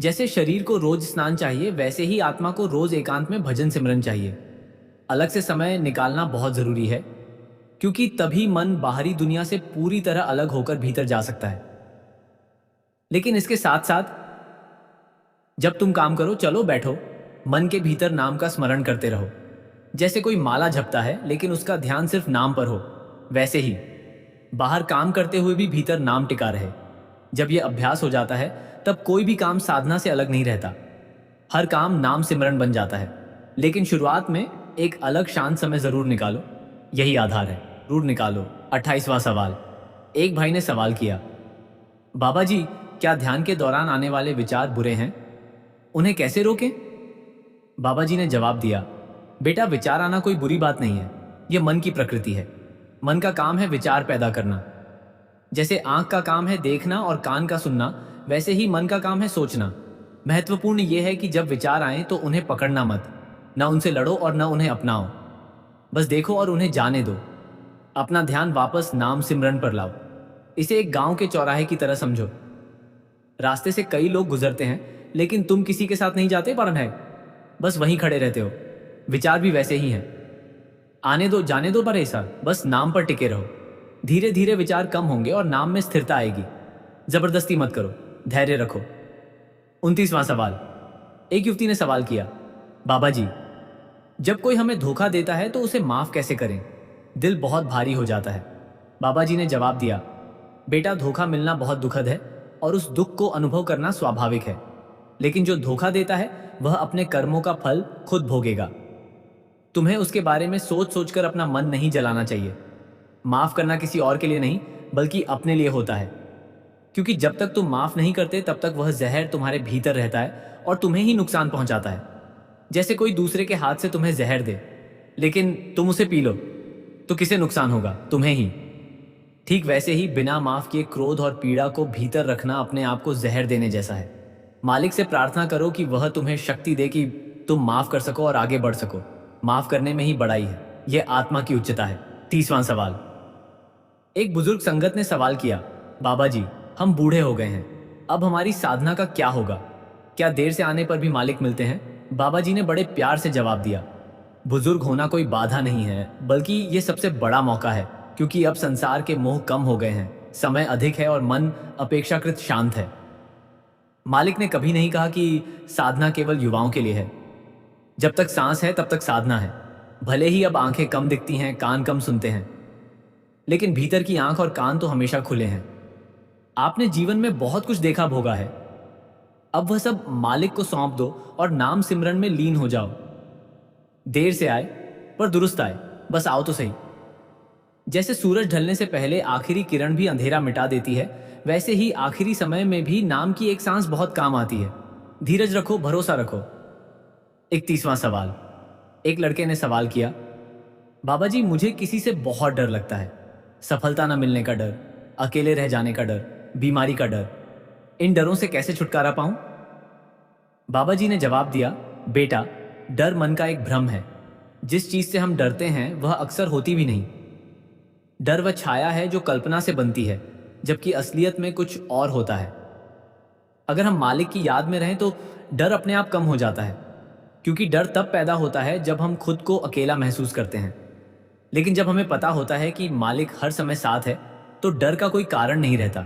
जैसे शरीर को रोज स्नान चाहिए, वैसे ही आत्मा को रोज एकांत में भजन सिमरन चाहिए। अलग से समय निकालना बहुत ज़रूरी है, क्योंकि तभी मन बाहरी दुनिया से पूरी तरह अलग होकर भीतर जा सकता है। लेकिन इसके साथ साथ जब तुम काम करो, चलो बैठो, मन के भीतर नाम का स्मरण करते रहो। जैसे कोई माला जपता है लेकिन उसका ध्यान सिर्फ नाम पर हो, वैसे ही बाहर काम करते हुए भी भीतर नाम टिका रहे। जब यह अभ्यास हो जाता है तब कोई भी काम साधना से अलग नहीं रहता। हर काम नाम सिमरन बन जाता है। लेकिन शुरुआत में एक अलग शांत समय जरूर निकालो, यही आधार है। जरूर निकालो। 28वां सवाल। एक भाई ने सवाल किया, बाबा जी, क्या ध्यान के दौरान आने वाले विचार बुरे हैं? उन्हें कैसे रोकें? बाबा जी ने जवाब दिया, बेटा, विचार आना कोई बुरी बात नहीं है। यह मन की प्रकृति है। मन का काम है विचार पैदा करना। जैसे आंख का काम है देखना और कान का सुनना, वैसे ही मन का काम है सोचना। महत्वपूर्ण यह है कि जब विचार आए तो उन्हें पकड़ना मत, ना उनसे लड़ो और ना उन्हें अपनाओ। बस देखो और उन्हें जाने दो। अपना ध्यान वापस नाम सिमरन पर लाओ। इसे एक गांव के चौराहे की तरह समझो। रास्ते से कई लोग गुजरते हैं, लेकिन तुम किसी के साथ नहीं जाते पर है, बस वहीं खड़े रहते हो। विचार भी वैसे ही हैं। आने दो जाने दो पर ऐसा, बस नाम पर टिके रहो। धीरे धीरे विचार कम होंगे और नाम में स्थिरता आएगी। जबरदस्ती मत करो, धैर्य रखो। 29वां सवाल। एक युवती ने सवाल किया, बाबा जी, जब कोई हमें धोखा देता है तो उसे माफ कैसे करें? दिल बहुत भारी हो जाता है। बाबा जी ने जवाब दिया, बेटा, धोखा मिलना बहुत दुखद है और उस दुख को अनुभव करना स्वाभाविक है। लेकिन जो धोखा देता है वह अपने कर्मों का फल खुद भोगेगा। तुम्हें उसके बारे में सोच सोचकर अपना मन नहीं जलाना चाहिए। माफ करना किसी और के लिए नहीं, बल्कि अपने लिए होता है। क्योंकि जब तक तुम माफ नहीं करते तब तक वह जहर तुम्हारे भीतर रहता है और तुम्हें ही नुकसान पहुंचाता है। जैसे कोई दूसरे के हाथ से तुम्हें जहर दे, लेकिन तुम उसे पी लो, तो किसे नुकसान होगा? तुम्हें ही। ठीक वैसे ही बिना माफ किए क्रोध और पीड़ा को भीतर रखना अपने आप को जहर देने जैसा है। मालिक से प्रार्थना करो कि वह तुम्हें शक्ति दे कि तुम माफ कर सको और आगे बढ़ सको। माफ करने में ही बड़ाई है। यह आत्मा की उच्चता है। 30वां सवाल। एक बुजुर्ग संगत ने सवाल किया, बाबा जी, हम बूढ़े हो गए हैं, अब हमारी साधना का क्या होगा? क्या देर से आने पर भी मालिक मिलते हैं? बाबा जी ने बड़े प्यार से जवाब दिया, बुजुर्ग होना कोई बाधा नहीं है, बल्कि ये सबसे बड़ा मौका है। क्योंकि अब संसार के मोह कम हो गए हैं, समय अधिक है और मन अपेक्षाकृत शांत है। मालिक ने कभी नहीं कहा कि साधना केवल युवाओं के लिए है। जब तक सांस है तब तक साधना है। भले ही अब आंखें कम दिखती हैं, कान कम सुनते हैं, लेकिन भीतर की आंख और कान तो हमेशा खुले हैं। आपने जीवन में बहुत कुछ देखा भोगा है। अब वह सब मालिक को सौंप दो और नाम सिमरन में लीन हो जाओ। देर से आए पर दुरुस्त आए, बस आओ तो सही। जैसे सूरज ढलने से पहले आखिरी किरण भी अंधेरा मिटा देती है, वैसे ही आखिरी समय में भी नाम की एक सांस बहुत काम आती है। धीरज रखो, भरोसा रखो। 31वां सवाल। एक लड़के ने सवाल किया, बाबा जी, मुझे किसी से बहुत डर लगता है। सफलता न मिलने का डर, अकेले रह जाने का डर, बीमारी का डर। इन डरों से कैसे छुटकारा पाऊं? बाबा जी ने जवाब दिया, बेटा, डर मन का एक भ्रम है। जिस चीज से हम डरते हैं वह अक्सर होती भी नहीं। डर वह छाया है जो कल्पना से बनती है, जबकि असलियत में कुछ और होता है। अगर हम मालिक की याद में रहें तो डर अपने आप कम हो जाता है। क्योंकि डर तब पैदा होता है जब हम खुद को अकेला महसूस करते हैं। लेकिन जब हमें पता होता है कि मालिक हर समय साथ है, तो डर का कोई कारण नहीं रहता।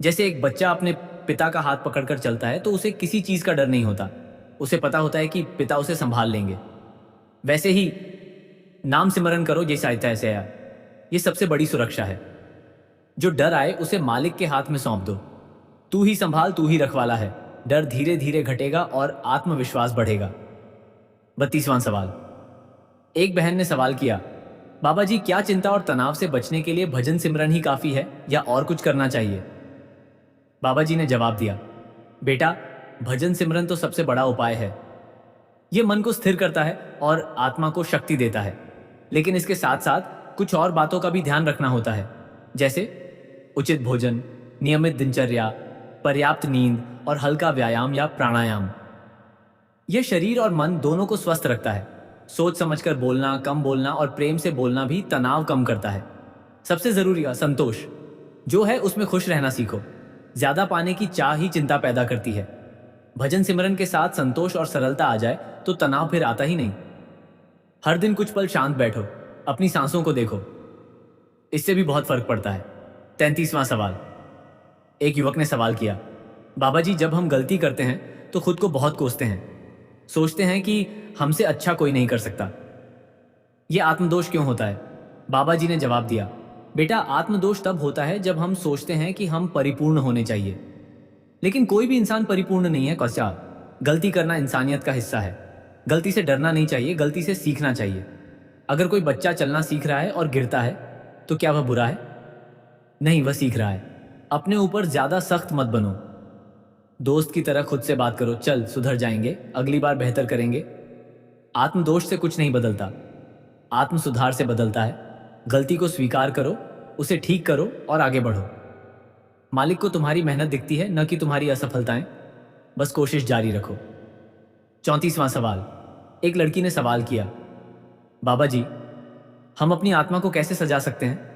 जैसे एक बच्चा अपने पिता का हाथ पकड़कर चलता है तो उसे किसी चीज का डर नहीं होता। उसे पता होता है कि पिता उसे संभाल लेंगे। वैसे ही नाम सिमरन करो, जैसा ऐसे आया, ये सबसे बड़ी सुरक्षा है। जो डर आए उसे मालिक के हाथ में सौंप दो। तू ही संभाल, तू ही रखवाला है। डर धीरे धीरे घटेगा और आत्मविश्वास बढ़ेगा। 32वां सवाल। एक बहन ने सवाल किया, बाबा जी, क्या चिंता और तनाव से बचने के लिए भजन सिमरन ही काफी है या और कुछ करना चाहिए? बाबा जी ने जवाब दिया, बेटा, भजन सिमरन तो सबसे बड़ा उपाय है। यह मन को स्थिर करता है और आत्मा को शक्ति देता है। लेकिन इसके साथ साथ कुछ और बातों का भी ध्यान रखना होता है, जैसे उचित भोजन, नियमित दिनचर्या, पर्याप्त नींद और हल्का व्यायाम या प्राणायाम। यह शरीर और मन दोनों को स्वस्थ रखता है। सोच समझकर बोलना, कम बोलना और प्रेम से बोलना भी तनाव कम करता है। सबसे जरूरी है संतोष। जो है उसमें खुश रहना सीखो। ज्यादा पाने की चाह ही चिंता पैदा करती है। भजन सिमरन के साथ संतोष और सरलता आ जाए तो तनाव फिर आता ही नहीं। हर दिन कुछ पल शांत बैठो, अपनी सांसों को देखो, इससे भी बहुत फर्क पड़ता है। 33वां सवाल। एक युवक ने सवाल किया, बाबा जी जब हम गलती करते हैं तो खुद को बहुत कोसते हैं, सोचते हैं कि हमसे अच्छा कोई नहीं कर सकता। ये आत्मदोष क्यों होता है? बाबा जी ने जवाब दिया, बेटा आत्मदोष तब होता है जब हम सोचते हैं कि हम परिपूर्ण होने चाहिए, लेकिन कोई भी इंसान परिपूर्ण नहीं है। कौशा, गलती करना इंसानियत का हिस्सा है। गलती से डरना नहीं चाहिए, गलती से सीखना चाहिए। अगर कोई बच्चा चलना सीख रहा है और गिरता है तो क्या वह बुरा है? नहीं, वह सीख रहा है। अपने ऊपर ज्यादा सख्त मत बनो। दोस्त की तरह खुद से बात करो, चल सुधर जाएंगे, अगली बार बेहतर करेंगे। आत्मदोष से कुछ नहीं बदलता, आत्म सुधार से बदलता है। गलती को स्वीकार करो, उसे ठीक करो और आगे बढ़ो। मालिक को तुम्हारी मेहनत दिखती है, न कि तुम्हारी असफलताएं। बस कोशिश जारी रखो। 34वां सवाल। एक लड़की ने सवाल किया, बाबा जी हम अपनी आत्मा को कैसे सजा सकते हैं?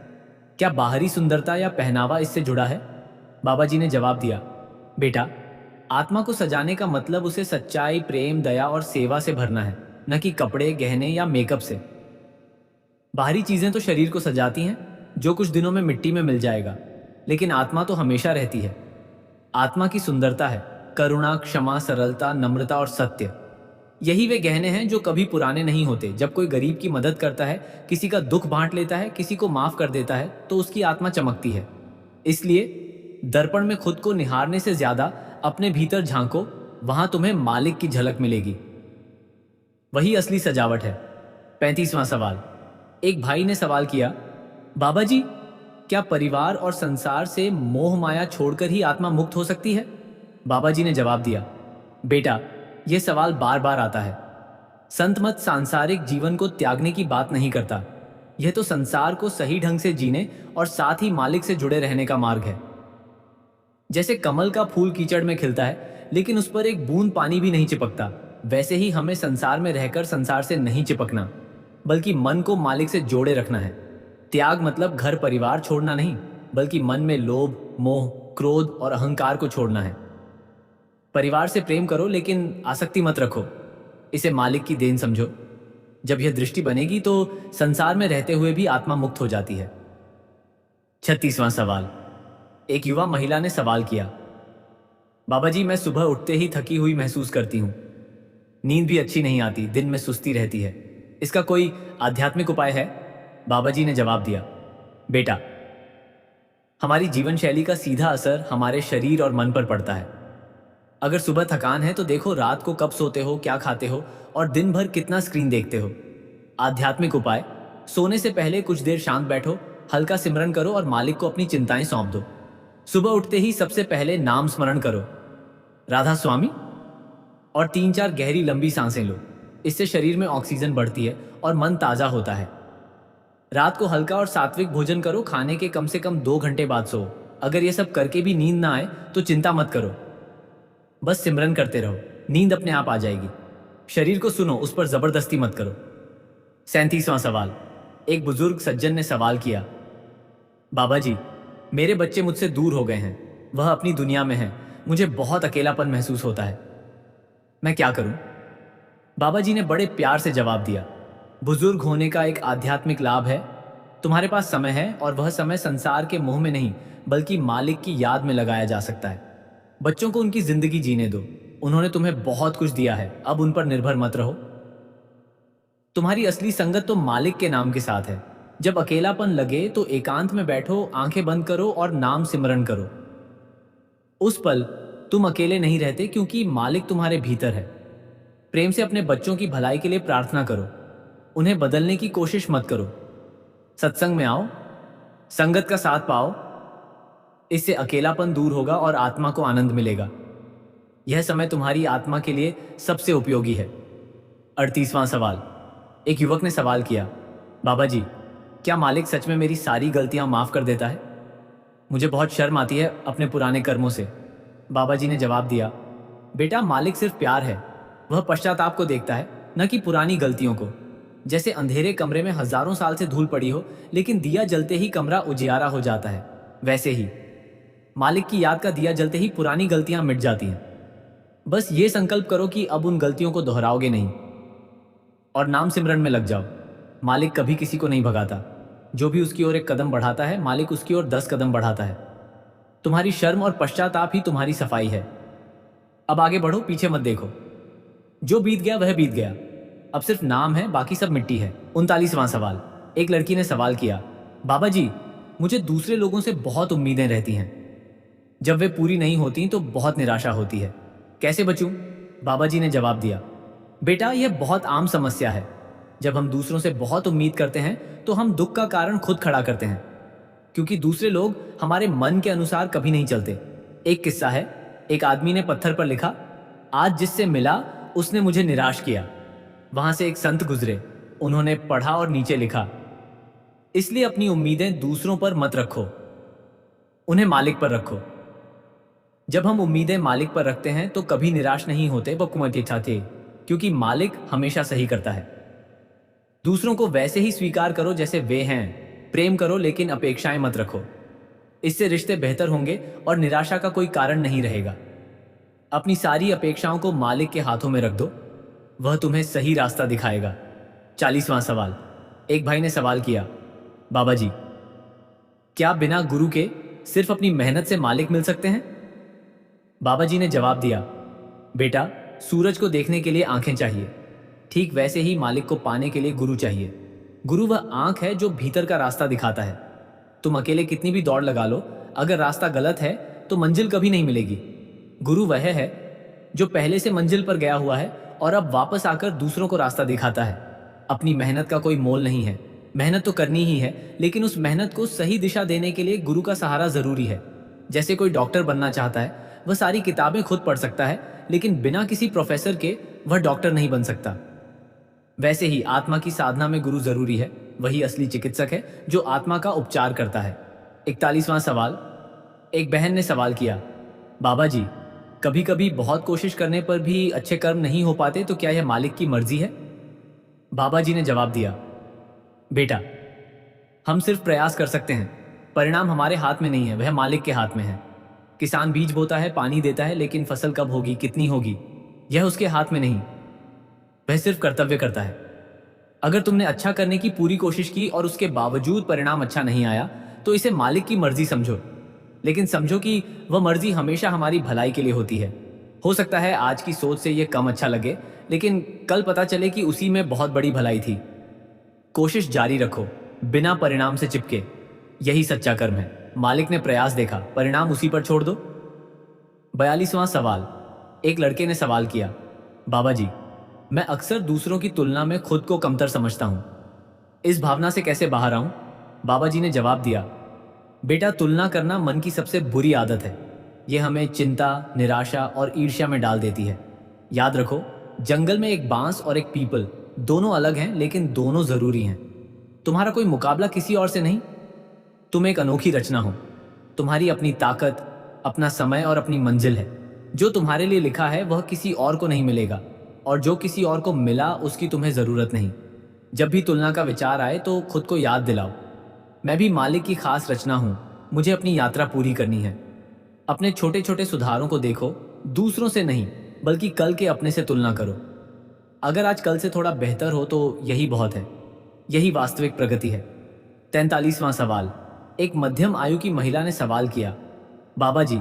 क्या बाहरी सुंदरता या पहनावा इससे जुड़ा है? बाबा जी ने जवाब दिया, बेटा आत्मा को सजाने का मतलब उसे सच्चाई, प्रेम, दया और सेवा से भरना है, न कि कपड़े, गहने या मेकअप से। बाहरी चीजें तो शरीर को सजाती हैं, जो कुछ दिनों में मिट्टी में मिल जाएगा, लेकिन आत्मा तो हमेशा रहती है। आत्मा की सुंदरता है करुणा, क्षमा, सरलता, नम्रता और सत्य। यही वे गहने हैं जो कभी पुराने नहीं होते। जब कोई गरीब की मदद करता है, किसी का दुख बांट लेता है, किसी को माफ कर देता है, तो उसकी आत्मा चमकती है। इसलिए दर्पण में खुद को निहारने से ज्यादा अपने भीतर झांको, वहां तुम्हें मालिक की झलक मिलेगी। वही असली सजावट है। 35वां सवाल। एक भाई ने सवाल किया, बाबा जी क्या परिवार और संसार से मोह माया छोड़कर ही आत्मा मुक्त हो सकती है? बाबा जी ने जवाब दिया, बेटा यह सवाल बार बार आता है। संत मत सांसारिक जीवन को त्यागने की बात नहीं करता, यह तो संसार को सही ढंग से जीने और साथ ही मालिक से जुड़े रहने का मार्ग है। जैसे कमल का फूल कीचड़ में खिलता है लेकिन उस पर एक बूंद पानी भी नहीं चिपकता, वैसे ही हमें संसार में रहकर संसार से नहीं चिपकना, बल्कि मन को मालिक से जोड़े रखना है। त्याग मतलब घर परिवार छोड़ना नहीं, बल्कि मन में लोभ, मोह, क्रोध और अहंकार को छोड़ना है। परिवार से प्रेम करो लेकिन आसक्ति मत रखो, इसे मालिक की देन समझो। जब यह दृष्टि बनेगी तो संसार में रहते हुए भी आत्मा मुक्त हो जाती है। 36वां सवाल। एक युवा महिला ने सवाल किया, बाबा जी मैं सुबह उठते ही थकी हुई महसूस करती हूँ, नींद भी अच्छी नहीं आती, दिन में सुस्ती रहती है, इसका कोई आध्यात्मिक उपाय है? बाबा जी ने जवाब दिया, बेटा हमारी जीवन शैली का सीधा असर हमारे शरीर और मन पर पड़ता है। अगर सुबह थकान है तो देखो रात को कब सोते हो, क्या खाते हो और दिन भर कितना स्क्रीन देखते हो। आध्यात्मिक उपाय, सोने से पहले कुछ देर शांत बैठो, हल्का सिमरन करो और मालिक को अपनी चिंताएं सौंप दो। सुबह उठते ही सबसे पहले नाम स्मरण करो, राधा स्वामी, और 3-4 गहरी लंबी सांसें लो। इससे शरीर में ऑक्सीजन बढ़ती है और मन ताजा होता है। रात को हल्का और सात्विक भोजन करो, खाने के कम से कम 2 घंटे बाद सो। अगर ये सब करके भी नींद ना आए तो चिंता मत करो, बस सिमरन करते रहो, नींद अपने आप आ जाएगी। शरीर को सुनो, उस पर जबरदस्ती मत करो। 37वां सवाल। एक बुजुर्ग सज्जन ने सवाल किया, बाबा जी मेरे बच्चे मुझसे दूर हो गए हैं, वह अपनी दुनिया में है, मुझे बहुत अकेलापन महसूस होता है, मैं क्या करूं? बाबा जी ने बड़े प्यार से जवाब दिया, बुजुर्ग होने का एक आध्यात्मिक लाभ है। तुम्हारे पास समय है और वह समय संसार के मोह में नहीं बल्कि मालिक की याद में लगाया जा सकता है। बच्चों को उनकी जिंदगी जीने दो, उन्होंने तुम्हें बहुत कुछ दिया है, अब उन पर निर्भर मत रहो। तुम्हारी असली संगत तो मालिक के नाम के साथ है। जब अकेलापन लगे तो एकांत में बैठो, आंखें बंद करो और नाम सिमरन करो। उस पल तुम अकेले नहीं रहते क्योंकि मालिक तुम्हारे भीतर है। प्रेम से अपने बच्चों की भलाई के लिए प्रार्थना करो, उन्हें बदलने की कोशिश मत करो। सत्संग में आओ, संगत का साथ पाओ, इससे अकेलापन दूर होगा और आत्मा को आनंद मिलेगा। यह समय तुम्हारी आत्मा के लिए सबसे उपयोगी है। 38वां सवाल। एक युवक ने सवाल किया, बाबा जी क्या मालिक सच में मेरी सारी गलतियां माफ कर देता है? मुझे बहुत शर्म आती है अपने पुराने कर्मों से। बाबा जी ने जवाब दिया, बेटा मालिक सिर्फ प्यार है, वह पश्चाताप को देखता है, न कि पुरानी गलतियों को। जैसे अंधेरे कमरे में हजारों साल से धूल पड़ी हो लेकिन दिया जलते ही कमरा उजियारा हो जाता है, वैसे ही मालिक की याद का दिया जलते ही पुरानी गलतियां मिट जाती हैं। बस ये संकल्प करो कि अब उन गलतियों को दोहराओगे नहीं और नाम सिमरन में लग जाओ। मालिक कभी किसी को नहीं भगाता। जो भी उसकी ओर एक कदम बढ़ाता है, मालिक उसकी ओर 10 कदम बढ़ाता है। तुम्हारी शर्म और पश्चाताप ही तुम्हारी सफाई है। अब आगे बढ़ो, पीछे मत देखो। जो बीत गया वह बीत गया। अब सिर्फ नाम है, बाकी सब मिट्टी है। 39वां सवाल। एक लड़की ने सवाल किया, बाबा जी, मुझे दूसरे लोगों से बहुत उम्मीदें रहती हैं। जब वे पूरी नहीं होती तो बहुत निराशा होती है। कैसे बचूं? बाबा जी ने जवाब दिया, बेटा, यह बहुत आम समस्या है। जब हम दूसरों से बहुत उम्मीद करते हैं तो हम दुख का कारण खुद खड़ा करते हैं, क्योंकि दूसरे लोग हमारे मन के अनुसार कभी नहीं चलते। एक किस्सा है, एक आदमी ने पत्थर पर लिखा, आज जिससे मिला उसने मुझे निराश किया। वहां से एक संत गुजरे, उन्होंने पढ़ा और नीचे लिखा, इसलिए अपनी उम्मीदें दूसरों पर मत रखो, उन्हें मालिक पर रखो। जब हम उम्मीदें मालिक पर रखते हैं तो कभी निराश नहीं होते, बकुमती थे, क्योंकि मालिक हमेशा सही करता है। दूसरों को वैसे ही स्वीकार करो जैसे वे हैं। प्रेम करो लेकिन अपेक्षाएं मत रखो। इससे रिश्ते बेहतर होंगे और निराशा का कोई कारण नहीं रहेगा। अपनी सारी अपेक्षाओं को मालिक के हाथों में रख दो, वह तुम्हें सही रास्ता दिखाएगा। 40वां सवाल। एक भाई ने सवाल किया, बाबा जी, क्या बिना गुरु के सिर्फ अपनी मेहनत से मालिक मिल सकते हैं? बाबा जी ने जवाब दिया, बेटा, सूरज को देखने के लिए आंखें चाहिए, ठीक वैसे ही मालिक को पाने के लिए गुरु चाहिए। गुरु वह आंख है जो भीतर का रास्ता दिखाता है। तुम अकेले कितनी भी दौड़ लगा लो, अगर रास्ता गलत है तो मंजिल कभी नहीं मिलेगी। गुरु वह है जो पहले से मंजिल पर गया हुआ है और अब वापस आकर दूसरों को रास्ता दिखाता है। अपनी मेहनत का कोई मोल नहीं है। मेहनत तो करनी ही है, लेकिन उस मेहनत को सही दिशा देने के लिए गुरु का सहारा जरूरी है। जैसे कोई डॉक्टर बनना चाहता है, वह सारी किताबें खुद पढ़ सकता है, लेकिन बिना किसी प्रोफेसर के वह डॉक्टर नहीं बन सकता। वैसे ही आत्मा की साधना में गुरु जरूरी है। वही असली चिकित्सक है जो आत्मा का उपचार करता है। 41वां सवाल। एक बहन ने सवाल किया, बाबा जी, कभी कभी बहुत कोशिश करने पर भी अच्छे कर्म नहीं हो पाते, तो क्या यह मालिक की मर्जी है? बाबा जी ने जवाब दिया, बेटा, हम सिर्फ प्रयास कर सकते हैं, परिणाम हमारे हाथ में नहीं है, वह मालिक के हाथ में है। किसान बीज बोता है, पानी देता है, लेकिन फसल कब होगी, कितनी होगी, यह उसके हाथ में नहीं। वह सिर्फ कर्तव्य करता है। अगर तुमने अच्छा करने की पूरी कोशिश की और उसके बावजूद परिणाम अच्छा नहीं आया, तो इसे मालिक की मर्जी समझो, लेकिन समझो कि वह मर्जी हमेशा हमारी भलाई के लिए होती है। हो सकता है आज की सोच से यह कम अच्छा लगे, लेकिन कल पता चले कि उसी में बहुत बड़ी भलाई थी। कोशिश जारी रखो, बिना परिणाम से चिपके, यही सच्चा कर्म है। मालिक ने प्रयास देखा, परिणाम उसी पर छोड़ दो। 42वां सवाल। एक लड़के ने सवाल किया, बाबा जी, मैं अक्सर दूसरों की तुलना में खुद को कमतर समझता हूं, इस भावना से कैसे बाहर आऊं? बाबा जी ने जवाब दिया, बेटा, तुलना करना मन की सबसे बुरी आदत है। यह हमें चिंता, निराशा और ईर्ष्या में डाल देती है। याद रखो, जंगल में एक बांस और एक पीपल दोनों अलग हैं, लेकिन दोनों जरूरी हैं। तुम्हारा कोई मुकाबला किसी और से नहीं, तुम एक अनोखी रचना हो। तुम्हारी अपनी ताकत, अपना समय और अपनी मंजिल है। जो तुम्हारे लिए लिखा है वह किसी और को नहीं मिलेगा, और जो किसी और को मिला उसकी तुम्हें जरूरत नहीं। जब भी तुलना का विचार आए तो खुद को याद दिलाओ, मैं भी मालिक की खास रचना हूं, मुझे अपनी यात्रा पूरी करनी है। अपने छोटे छोटे सुधारों को देखो, दूसरों से नहीं बल्कि कल के अपने से तुलना करो। अगर आज कल से थोड़ा बेहतर हो तो यही बहुत है, यही वास्तविक प्रगति है। 43वां सवाल। एक मध्यम आयु की महिला ने सवाल किया, बाबा जी,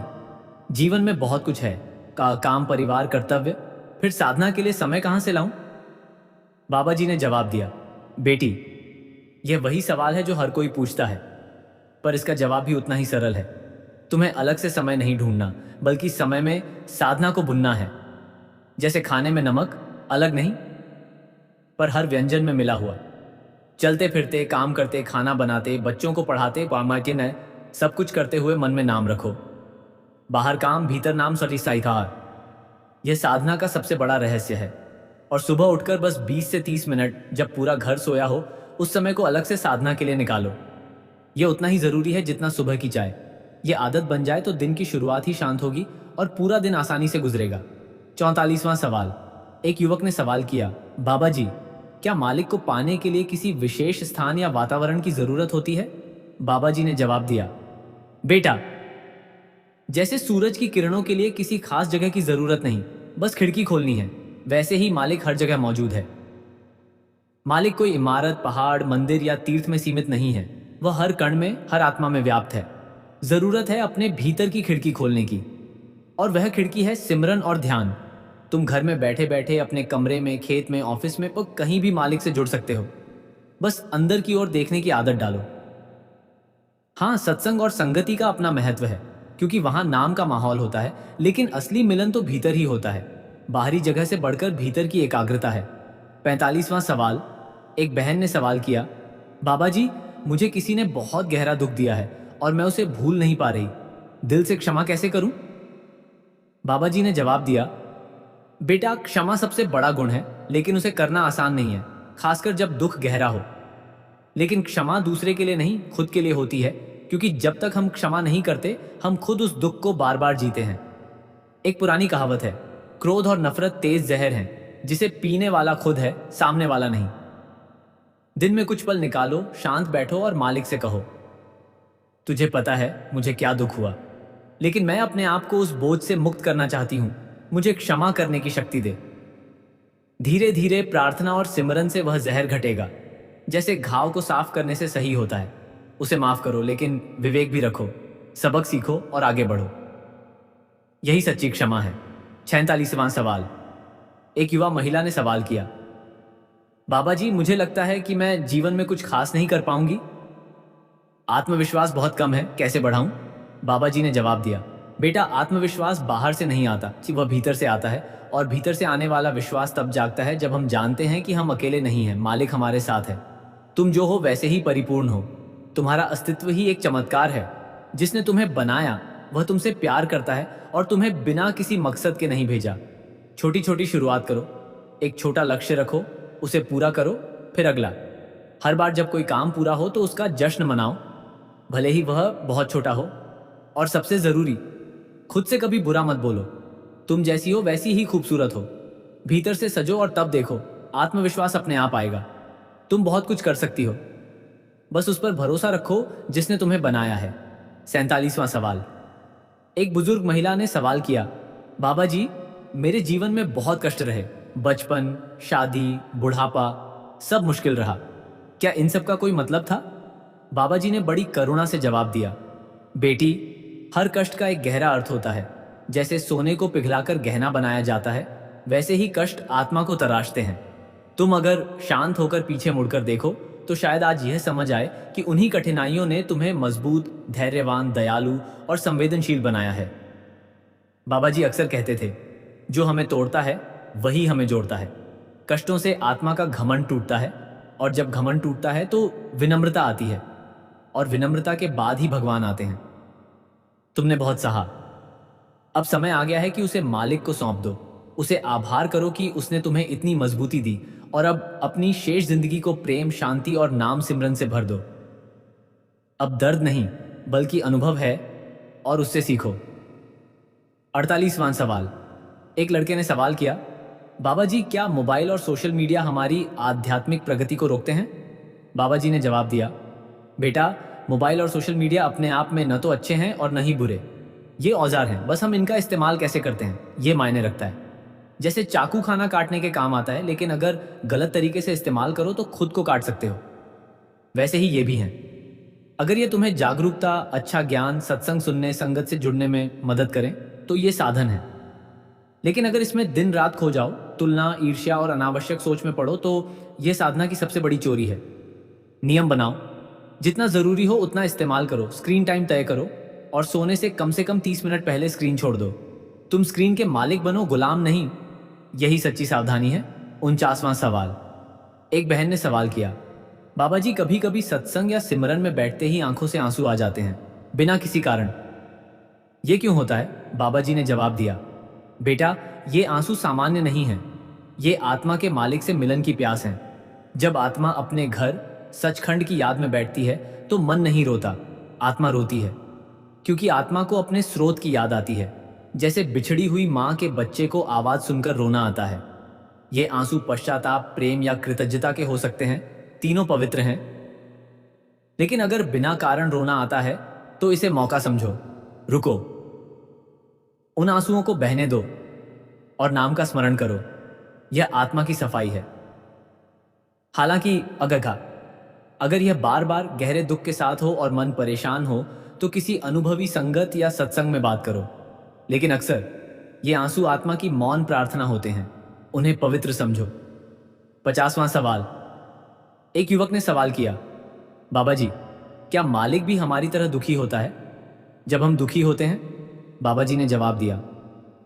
जीवन में बहुत कुछ है, काम, परिवार, कर्तव्य, फिर साधना के लिए समय कहां से लाऊं? बाबा जी ने जवाब दिया, बेटी, यह वही सवाल है जो हर कोई पूछता है, पर इसका जवाब भी उतना ही सरल है। तुम्हें अलग से समय नहीं ढूंढना, बल्कि समय में साधना को भुनना है। जैसे खाने में नमक अलग नहीं, पर हर व्यंजन में मिला हुआ। चलते फिरते, काम करते, खाना बनाते, बच्चों को पढ़ाते, पामाकिन सब कुछ करते हुए मन में नाम रखो। बाहर काम, भीतर नाम, सरिसाइथार। यह साधना का सबसे बड़ा रहस्य है। और सुबह उठकर बस 20 से 30 मिनट, जब पूरा घर सोया हो, उस समय को अलग से साधना के लिए निकालो। यह उतना ही जरूरी है जितना सुबह की चाय। यह आदत बन जाए तो दिन की शुरुआत ही शांत होगी और पूरा दिन आसानी से गुजरेगा। 44वां सवाल। एक युवक ने सवाल किया, बाबा जी, क्या मालिक को पाने के लिए किसी विशेष स्थान या वातावरण की जरूरत होती है? बाबा जी ने जवाब दिया, बेटा, जैसे सूरज की किरणों के लिए किसी खास जगह की जरूरत नहीं, बस खिड़की खोलनी है, वैसे ही मालिक हर जगह मौजूद है। मालिक कोई इमारत, पहाड़, मंदिर या तीर्थ में सीमित नहीं है। वह हर कण में, हर आत्मा में व्याप्त है। जरूरत है अपने भीतर की खिड़की खोलने की, और वह खिड़की है सिमरन और ध्यान। तुम घर में बैठे बैठे अपने कमरे में, खेत में, ऑफिस में, और कहीं भी मालिक से जुड़ सकते हो। बस अंदर की ओर देखने की आदत डालो। हाँ, सत्संग और संगति का अपना महत्व है, क्योंकि वहां नाम का माहौल होता है, लेकिन असली मिलन तो भीतर ही होता है। बाहरी जगह से बढ़कर भीतर की एकाग्रता है। 45वां सवाल। एक बहन ने सवाल किया, बाबा जी, मुझे किसी ने बहुत गहरा दुख दिया है और मैं उसे भूल नहीं पा रही। दिल से क्षमा कैसे करूं? बाबा जी ने जवाब दिया, बेटा, क्षमा सबसे बड़ा गुण है, लेकिन उसे करना आसान नहीं है, खासकर जब दुख गहरा हो। लेकिन क्षमा दूसरे के लिए नहीं, खुद के लिए होती है, क्योंकि जब तक हम क्षमा नहीं करते, हम खुद उस दुख को बार बार जीते हैं। एक पुरानी कहावत है, क्रोध और नफरत तेज जहर हैं, जिसे पीने वाला खुद है, सामने वाला नहीं। दिन में कुछ पल निकालो, शांत बैठो और मालिक से कहो, तुझे पता है मुझे क्या दुख हुआ, लेकिन मैं अपने आप को उस बोझ से मुक्त करना चाहती हूं। मुझे क्षमा करने की शक्ति दे। धीरे धीरे प्रार्थना और सिमरन से वह जहर घटेगा। जैसे घाव को साफ करने से सही होता है। उसे माफ करो, लेकिन विवेक भी रखो। सबक सीखो और आगे बढ़ो। यही सच्ची क्षमा है। 46वां सवाल। एक युवा महिला ने सवाल किया, बाबा जी, मुझे लगता है कि मैं जीवन में कुछ खास नहीं कर पाऊंगी। आत्मविश्वास बहुत कम है, कैसे बढ़ाऊं? बाबा जी ने जवाब दिया, बेटा, आत्मविश्वास बाहर से नहीं आता, वह भीतर से आता है। और भीतर से आने वाला विश्वास तब जागता है जब हम जानते हैं कि हम अकेले नहीं हैं, मालिक हमारे साथ है। तुम जो हो वैसे ही परिपूर्ण हो। तुम्हारा अस्तित्व ही एक चमत्कार है। जिसने तुम्हें बनाया वह तुमसे प्यार करता है और तुम्हें बिना किसी मकसद के नहीं भेजा। छोटी छोटी शुरुआत करो। एक छोटा लक्ष्य रखो, उसे पूरा करो, फिर अगला। हर बार जब कोई काम पूरा हो तो उसका जश्न मनाओ, भले ही वह बहुत छोटा हो। और सबसे जरूरी, खुद से कभी बुरा मत बोलो। तुम जैसी हो वैसी ही खूबसूरत हो। भीतर से सजो और तब देखो, आत्मविश्वास अपने आप आएगा। तुम बहुत कुछ कर सकती हो, बस उस पर भरोसा रखो जिसने तुम्हें बनाया है। 47वां सवाल। एक बुजुर्ग महिला ने सवाल किया, बाबा जी, मेरे जीवन में बहुत कष्ट रहे। बचपन, शादी, बुढ़ापा, सब मुश्किल रहा। क्या इन सब का कोई मतलब था? बाबा जी ने बड़ी करुणा से जवाब दिया, बेटी, हर कष्ट का एक गहरा अर्थ होता है। जैसे सोने को पिघलाकर गहना बनाया जाता है, वैसे ही कष्ट आत्मा को तराशते हैं। तुम अगर शांत होकर पीछे मुड़कर देखो तो शायद आज यह समझ आए कि उन्हीं कठिनाइयों ने तुम्हें मजबूत, धैर्यवान, दयालु और संवेदनशील बनाया है। बाबा जी अक्सर कहते थे, जो हमें तोड़ता है वही हमें जोड़ता है। कष्टों से आत्मा का घमंड टूटता है, और जब घमंड टूटता है तो विनम्रता आती है, और विनम्रता के बाद ही भगवान आते हैं। तुमने बहुत सहा। अब समय आ गया है कि उसे मालिक को सौंप दो। उसे आभार करो कि उसने तुम्हें इतनी मजबूती दी, और अब अपनी शेष जिंदगी को प्रेम, शांति और नाम सिमरन से भर दो। अब दर्द नहीं, बल्कि अनुभव है, और उससे सीखो। 48वां सवाल। एक लड़के ने सवाल किया, बाबा जी, क्या मोबाइल और सोशल मीडिया हमारी आध्यात्मिक प्रगति को रोकते हैं? बाबा जी ने जवाब दिया, बेटा, मोबाइल और सोशल मीडिया अपने आप में न तो अच्छे हैं और न ही बुरे। ये औजार हैं, बस हम इनका इस्तेमाल कैसे करते हैं ये मायने रखता है। जैसे चाकू खाना काटने के काम आता है, लेकिन अगर गलत तरीके से इस्तेमाल करो तो खुद को काट सकते हो। वैसे ही ये भी हैं। अगर ये तुम्हें जागरूकता, अच्छा ज्ञान, सत्संग सुनने, संगत से जुड़ने में मदद करें तो ये साधन है। लेकिन अगर इसमें दिन रात खो जाओ, तुलना, ईर्ष्या और अनावश्यक सोच में पड़ो, तो ये साधना की सबसे बड़ी चोरी है। नियम बनाओ, जितना जरूरी हो उतना इस्तेमाल करो। स्क्रीन टाइम तय करो, और सोने से कम 30 मिनट पहले स्क्रीन छोड़ दो। तुम स्क्रीन के मालिक बनो, गुलाम नहीं। यही सच्ची सावधानी है। 49वां सवाल। एक बहन ने सवाल किया, बाबा जी, कभी कभी सत्संग या सिमरन में बैठते ही आंखों से आंसू आ जाते हैं, बिना किसी कारण। ये क्यों होता है? बाबा जी ने जवाब दिया, बेटा, ये आंसू सामान्य नहीं है। ये आत्मा के मालिक से मिलन की प्यास है। जब आत्मा अपने घर, सचखंड की याद में बैठती है तो मन नहीं रोता, आत्मा रोती है। क्योंकि आत्मा को अपने स्रोत की याद आती है। जैसे बिछड़ी हुई माँ के बच्चे को आवाज सुनकर रोना आता है। ये आंसू पश्चाताप, प्रेम या कृतज्ञता के हो सकते हैं। तीनों पवित्र हैं। लेकिन अगर बिना कारण रोना आता है तो इसे मौका समझो। रुको, उन आंसुओं को बहने दो और नाम का स्मरण करो। यह आत्मा की सफाई है। हालांकि अगर यह बार बार गहरे दुख के साथ हो और मन परेशान हो तो किसी अनुभवी संगत या सत्संग में बात करो। लेकिन अक्सर ये आंसू आत्मा की मौन प्रार्थना होते हैं, उन्हें पवित्र समझो। 50वां सवाल। एक युवक ने सवाल किया, बाबा जी, क्या मालिक भी हमारी तरह दुखी होता है जब हम दुखी होते हैं? बाबा जी ने जवाब दिया,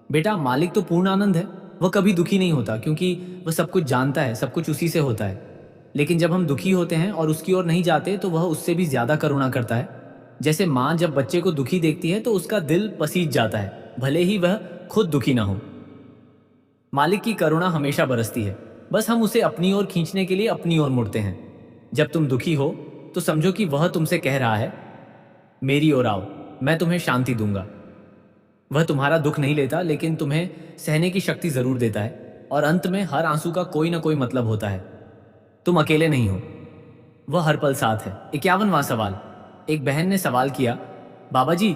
बेटा, मालिक तो पूर्ण आनंद है, वह कभी दुखी नहीं होता क्योंकि वह सब कुछ जानता है, सब कुछ उसी से होता है। लेकिन जब हम दुखी होते हैं और उसकी ओर नहीं जाते तो वह उससे भी ज्यादा करुणा करता है। जैसे माँ जब बच्चे को दुखी देखती है तो उसका दिल पसीज जाता है, भले ही वह खुद दुखी ना हो। मालिक की करुणा हमेशा बरसती है, बस हम उसे अपनी ओर खींचने के लिए अपनी ओर मुड़ते हैं। जब तुम दुखी हो तो समझो कि वह तुमसे कह रहा है, मेरी ओर आओ, मैं तुम्हें शांति दूंगा। वह तुम्हारा दुख नहीं लेता, लेकिन तुम्हें सहने की शक्ति जरूर देता है, और अंत में हर आंसू का कोई ना कोई मतलब होता है। तुम अकेले नहीं हो, वह हर पल साथ है। 51वां सवाल। एक बहन ने सवाल किया, बाबा जी,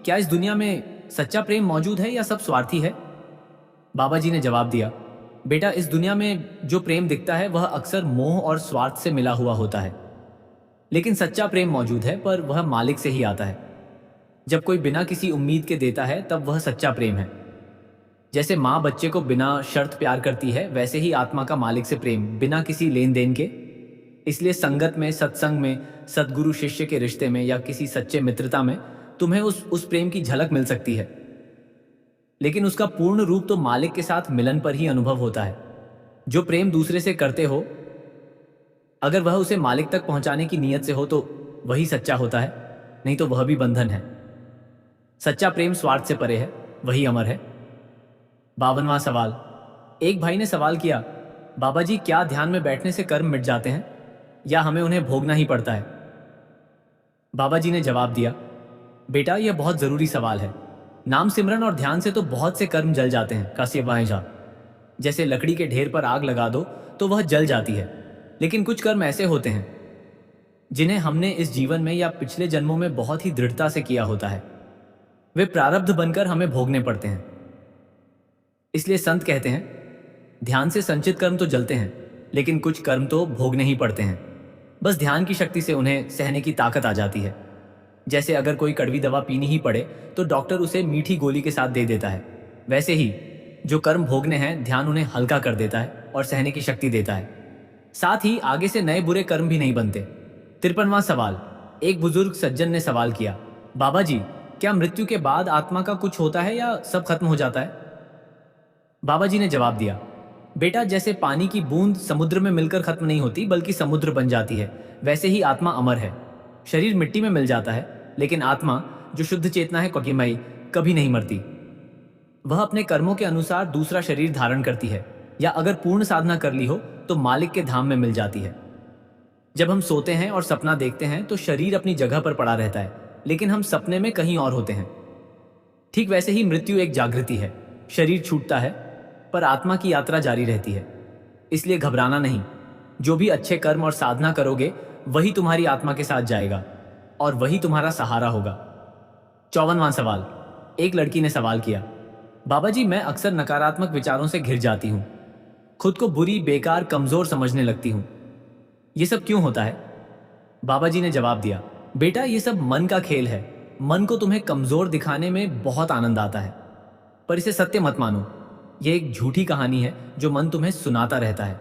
क्या इस दुनिया में सच्चा प्रेम मौजूद है या सब स्वार्थी है? बाबा जी ने जवाब दिया, बेटा, इस दुनिया में जो प्रेम दिखता है वह अक्सर मोह और स्वार्थ से मिला हुआ होता है। लेकिन सच्चा प्रेम मौजूद है, पर वह मालिक से ही आता है। जब कोई बिना किसी उम्मीद के देता है तब वह सच्चा प्रेम है। जैसे माँ बच्चे को बिना शर्त प्यार करती है, वैसे ही आत्मा का मालिक से प्रेम बिना किसी लेन देन के। इसलिए संगत में, सत्संग में, सद्गुरु शिष्य के रिश्ते में या किसी सच्चे मित्रता में तुम्हें उस प्रेम की झलक मिल सकती है, लेकिन उसका पूर्ण रूप तो मालिक के साथ मिलन पर ही अनुभव होता है। जो प्रेम दूसरे से करते हो, अगर वह उसे मालिक तक पहुंचाने की नीयत से हो तो वही सच्चा होता है, नहीं तो वह भी बंधन है। सच्चा प्रेम स्वार्थ से परे है, वही अमर है। 52वां सवाल। एक भाई ने सवाल किया, बाबा जी, क्या ध्यान में बैठने से कर्म मिट जाते हैं या हमें उन्हें भोगना ही पड़ता है? बाबा जी ने जवाब दिया, बेटा, यह बहुत जरूरी सवाल है। नाम सिमरन और ध्यान से तो बहुत से कर्म जल जाते हैं, काश्यप वाहेजा। जैसे लकड़ी के ढेर पर आग लगा दो तो वह जल जाती है, लेकिन कुछ कर्म ऐसे होते हैं जिन्हें हमने इस जीवन में या पिछले जन्मों में बहुत ही दृढ़ता से किया होता है। वे प्रारब्ध बनकर हमें भोगने पड़ते हैं। इसलिए संत कहते हैं, ध्यान से संचित कर्म तो जलते हैं, लेकिन कुछ कर्म तो भोगने ही पड़ते हैं। बस ध्यान की शक्ति से उन्हें सहने की ताकत आ जाती है। जैसे अगर कोई कड़वी दवा पीनी ही पड़े तो डॉक्टर उसे मीठी गोली के साथ दे देता है, वैसे ही जो कर्म भोगने हैं, ध्यान उन्हें हल्का कर देता है और सहने की शक्ति देता है। साथ ही आगे से नए बुरे कर्म भी नहीं बनते। 53वां सवाल। एक बुजुर्ग सज्जन ने सवाल किया, बाबा जी, क्या मृत्यु के बाद आत्मा का कुछ होता है या सब खत्म हो जाता है? बाबा जी ने जवाब दिया, बेटा, जैसे पानी की बूंद समुद्र में मिलकर खत्म नहीं होती बल्कि समुद्र बन जाती है, वैसे ही आत्मा अमर है। शरीर मिट्टी में मिल जाता है, लेकिन आत्मा जो शुद्ध चेतना है, कोकिमई, कभी नहीं मरती। वह अपने कर्मों के अनुसार दूसरा शरीर धारण करती है, या अगर पूर्ण साधना कर ली हो तो मालिक के धाम में मिल जाती है। जब हम सोते हैं और सपना देखते हैं तो शरीर अपनी जगह पर पड़ा रहता है, लेकिन हम सपने में कहीं और होते हैं। ठीक वैसे ही मृत्यु एक जागृति है। शरीर छूटता है पर आत्मा की यात्रा जारी रहती है। इसलिए घबराना नहीं। जो भी अच्छे कर्म और साधना करोगे वही तुम्हारी आत्मा के साथ जाएगा और वही तुम्हारा सहारा होगा। 54वां सवाल। एक लड़की ने सवाल किया, बाबा जी, मैं अक्सर नकारात्मक विचारों से घिर जाती हूँ, खुद को बुरी, बेकार, कमजोर समझने लगती हूँ। ये सब क्यों होता है? बाबा जी ने जवाब दिया, बेटा, ये सब मन का खेल है। मन को तुम्हें कमजोर दिखाने में बहुत आनंद आता है, पर इसे सत्य मत मानो। यह एक झूठी कहानी है जो मन तुम्हें सुनाता रहता है।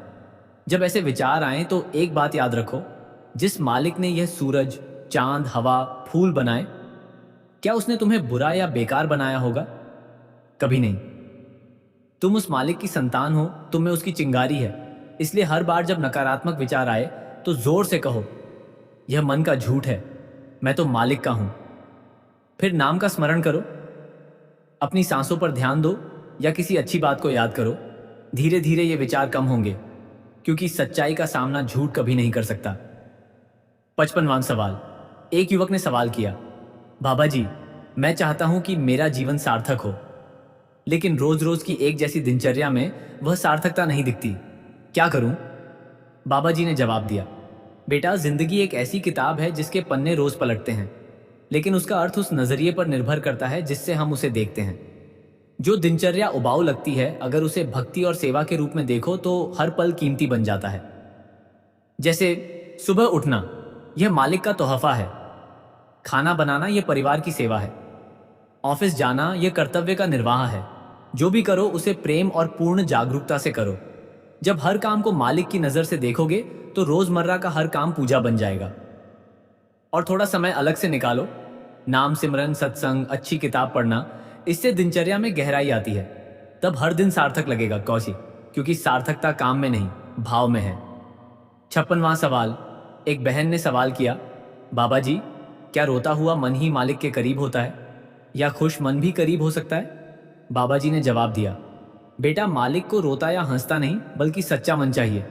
जब ऐसे विचार आए तो एक बात याद रखो, जिस मालिक ने यह सूरज, चांद, हवा, फूल बनाए, क्या उसने तुम्हें बुरा या बेकार बनाया होगा? कभी नहीं। तुम उस मालिक की संतान हो, तुम में उसकी चिंगारी है। इसलिए हर बार जब नकारात्मक विचार आए तो जोर से कहो, यह मन का झूठ है, मैं तो मालिक का हूं। फिर नाम का स्मरण करो, अपनी सांसों पर ध्यान दो या किसी अच्छी बात को याद करो। धीरे धीरे ये विचार कम होंगे, क्योंकि सच्चाई का सामना झूठ कभी नहीं कर सकता। 55वां सवाल। एक युवक ने सवाल किया, बाबा जी, मैं चाहता हूं कि मेरा जीवन सार्थक हो, लेकिन रोज रोज की एक जैसी दिनचर्या में वह सार्थकता नहीं दिखती, क्या करूं? बाबा जी ने जवाब दिया, बेटा, जिंदगी एक ऐसी किताब है जिसके पन्ने रोज पलटते हैं, लेकिन उसका अर्थ उस नजरिए पर निर्भर करता है जिससे हम उसे देखते हैं। जो दिनचर्या उबाऊ लगती है, अगर उसे भक्ति और सेवा के रूप में देखो तो हर पल कीमती बन जाता है। जैसे सुबह उठना, यह मालिक का तोहफा है। खाना बनाना, यह परिवार की सेवा है। ऑफिस जाना, यह कर्तव्य का निर्वाह है। जो भी करो उसे प्रेम और पूर्ण जागरूकता से करो। जब हर काम को मालिक की नज़र से देखोगे तो रोज़मर्रा का हर काम पूजा बन जाएगा। और थोड़ा समय अलग से निकालो, नाम सिमरन, सत्संग, अच्छी किताब पढ़ना, इससे दिनचर्या में गहराई आती है। तब हर दिन सार्थक लगेगा कौशी, क्योंकि सार्थकता काम में नहीं, भाव में है। 56वां सवाल। एक बहन ने सवाल किया, बाबा जी, क्या रोता हुआ मन ही मालिक के करीब होता है, या खुश मन भी करीब हो सकता है? बाबा जी ने जवाब दिया, बेटा, मालिक को रोता या हंसता नहीं, बल्कि सच्चा मन चाहिए।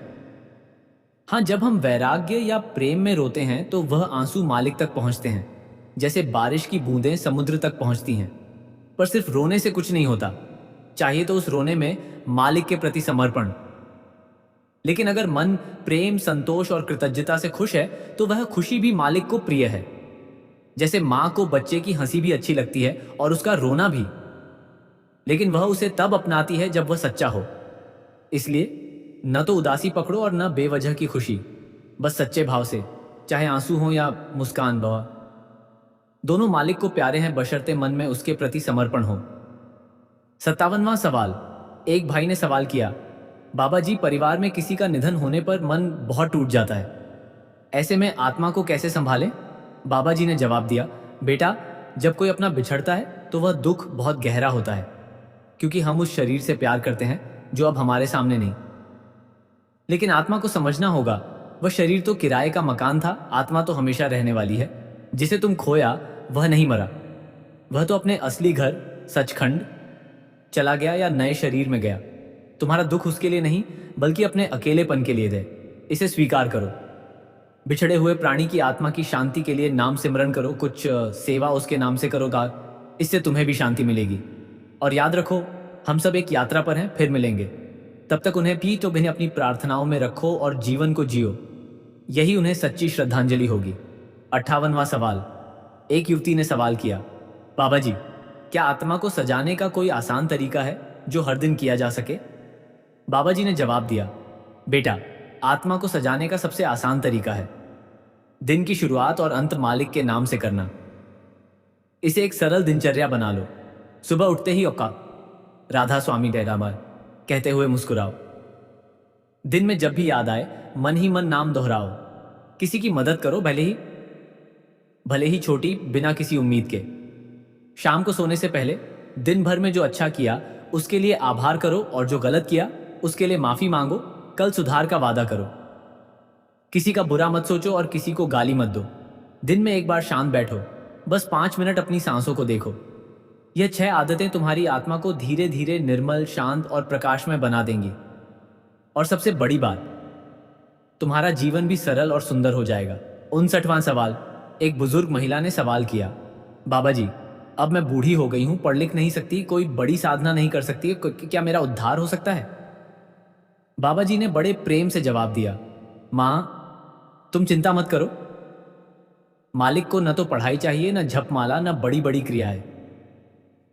हाँ, जब हम वैराग्य या प्रेम में रोते हैं तो वह आंसू मालिक तक पहुंचते हैं, जैसे बारिश की बूंदें समुद्र तक पहुंचती हैं। पर सिर्फ रोने से कुछ नहीं होता, चाहिए तो उस रोने में मालिक के प्रति समर्पण। लेकिन अगर मन प्रेम, संतोष और कृतज्ञता से खुश है तो वह खुशी भी मालिक को प्रिय है। जैसे माँ को बच्चे की हंसी भी अच्छी लगती है और उसका रोना भी, लेकिन वह उसे तब अपनाती है जब वह सच्चा हो। इसलिए न तो उदासी पकड़ो और न बेवजह की खुशी, बस सच्चे भाव से, चाहे आंसू हो या मुस्कान बहा। दोनों मालिक को प्यारे हैं, बशर्ते मन में उसके प्रति समर्पण हो। 57वां सवाल। एक भाई ने सवाल किया, बाबा जी, परिवार में किसी का निधन होने पर मन बहुत टूट जाता है, ऐसे में आत्मा को कैसे संभालें? बाबा जी ने जवाब दिया, बेटा, जब कोई अपना बिछड़ता है तो वह दुख बहुत गहरा होता है, क्योंकि हम उस शरीर से प्यार करते हैं जो अब हमारे सामने नहीं। लेकिन आत्मा को समझना होगा, वह शरीर तो किराए का मकान था, आत्मा तो हमेशा रहने वाली है। जिसे तुम खोया वह नहीं मरा, वह तो अपने असली घर सचखंड चला गया या नए शरीर में गया। तुम्हारा दुख उसके लिए नहीं, बल्कि अपने अकेलेपन के लिए है। इसे स्वीकार करो। बिछड़े हुए प्राणी की आत्मा की शांति के लिए नाम सिमरन करो, कुछ सेवा उसके नाम से करो, इससे तुम्हें भी शांति मिलेगी। और याद रखो, हम सब एक यात्रा पर हैं, फिर मिलेंगे। तब तक उन्हें पी तो उन्हें अपनी प्रार्थनाओं में रखो और जीवन को जियो, यही उन्हें सच्ची श्रद्धांजलि होगी। 58वां सवाल। एक युवती ने सवाल किया, बाबा जी, क्या आत्मा को सजाने का कोई आसान तरीका है जो हर दिन किया जा सके? बाबा जी ने जवाब दिया, बेटा, आत्मा को सजाने का सबसे आसान तरीका है दिन की शुरुआत और अंत मालिक के नाम से करना। इसे एक सरल दिनचर्या बना लो। सुबह उठते ही औका राधा स्वामी डेरामार कहते हुए मुस्कुराओ। दिन में जब भी याद आए मन ही मन नाम दोहराओ। किसी की मदद करो, भले ही छोटी, बिना किसी उम्मीद के। शाम को सोने से पहले दिन भर में जो अच्छा किया उसके लिए आभार करो, और जो गलत किया उसके लिए माफी मांगो। कल सुधार का वादा करो। किसी का बुरा मत सोचो और किसी को गाली मत दो। दिन में एक बार शांत बैठो, बस 5 मिनट अपनी सांसों को देखो। यह 6 आदतें तुम्हारी आत्मा को धीरे धीरे निर्मल, शांत और प्रकाशमय बना देंगी। और सबसे बड़ी बात, तुम्हारा जीवन भी सरल और सुंदर हो जाएगा। 59वां सवाल। एक बुजुर्ग महिला ने सवाल किया, बाबा जी, अब मैं बूढ़ी हो गई हूं, पढ़ लिख नहीं सकती, कोई बड़ी साधना नहीं कर सकती, क्या मेरा उद्धार हो सकता है? बाबा जी ने बड़े प्रेम से जवाब दिया, मां, तुम चिंता मत करो। मालिक को न तो पढ़ाई चाहिए, न झपमाला, न बड़ी बड़ी क्रियाएं।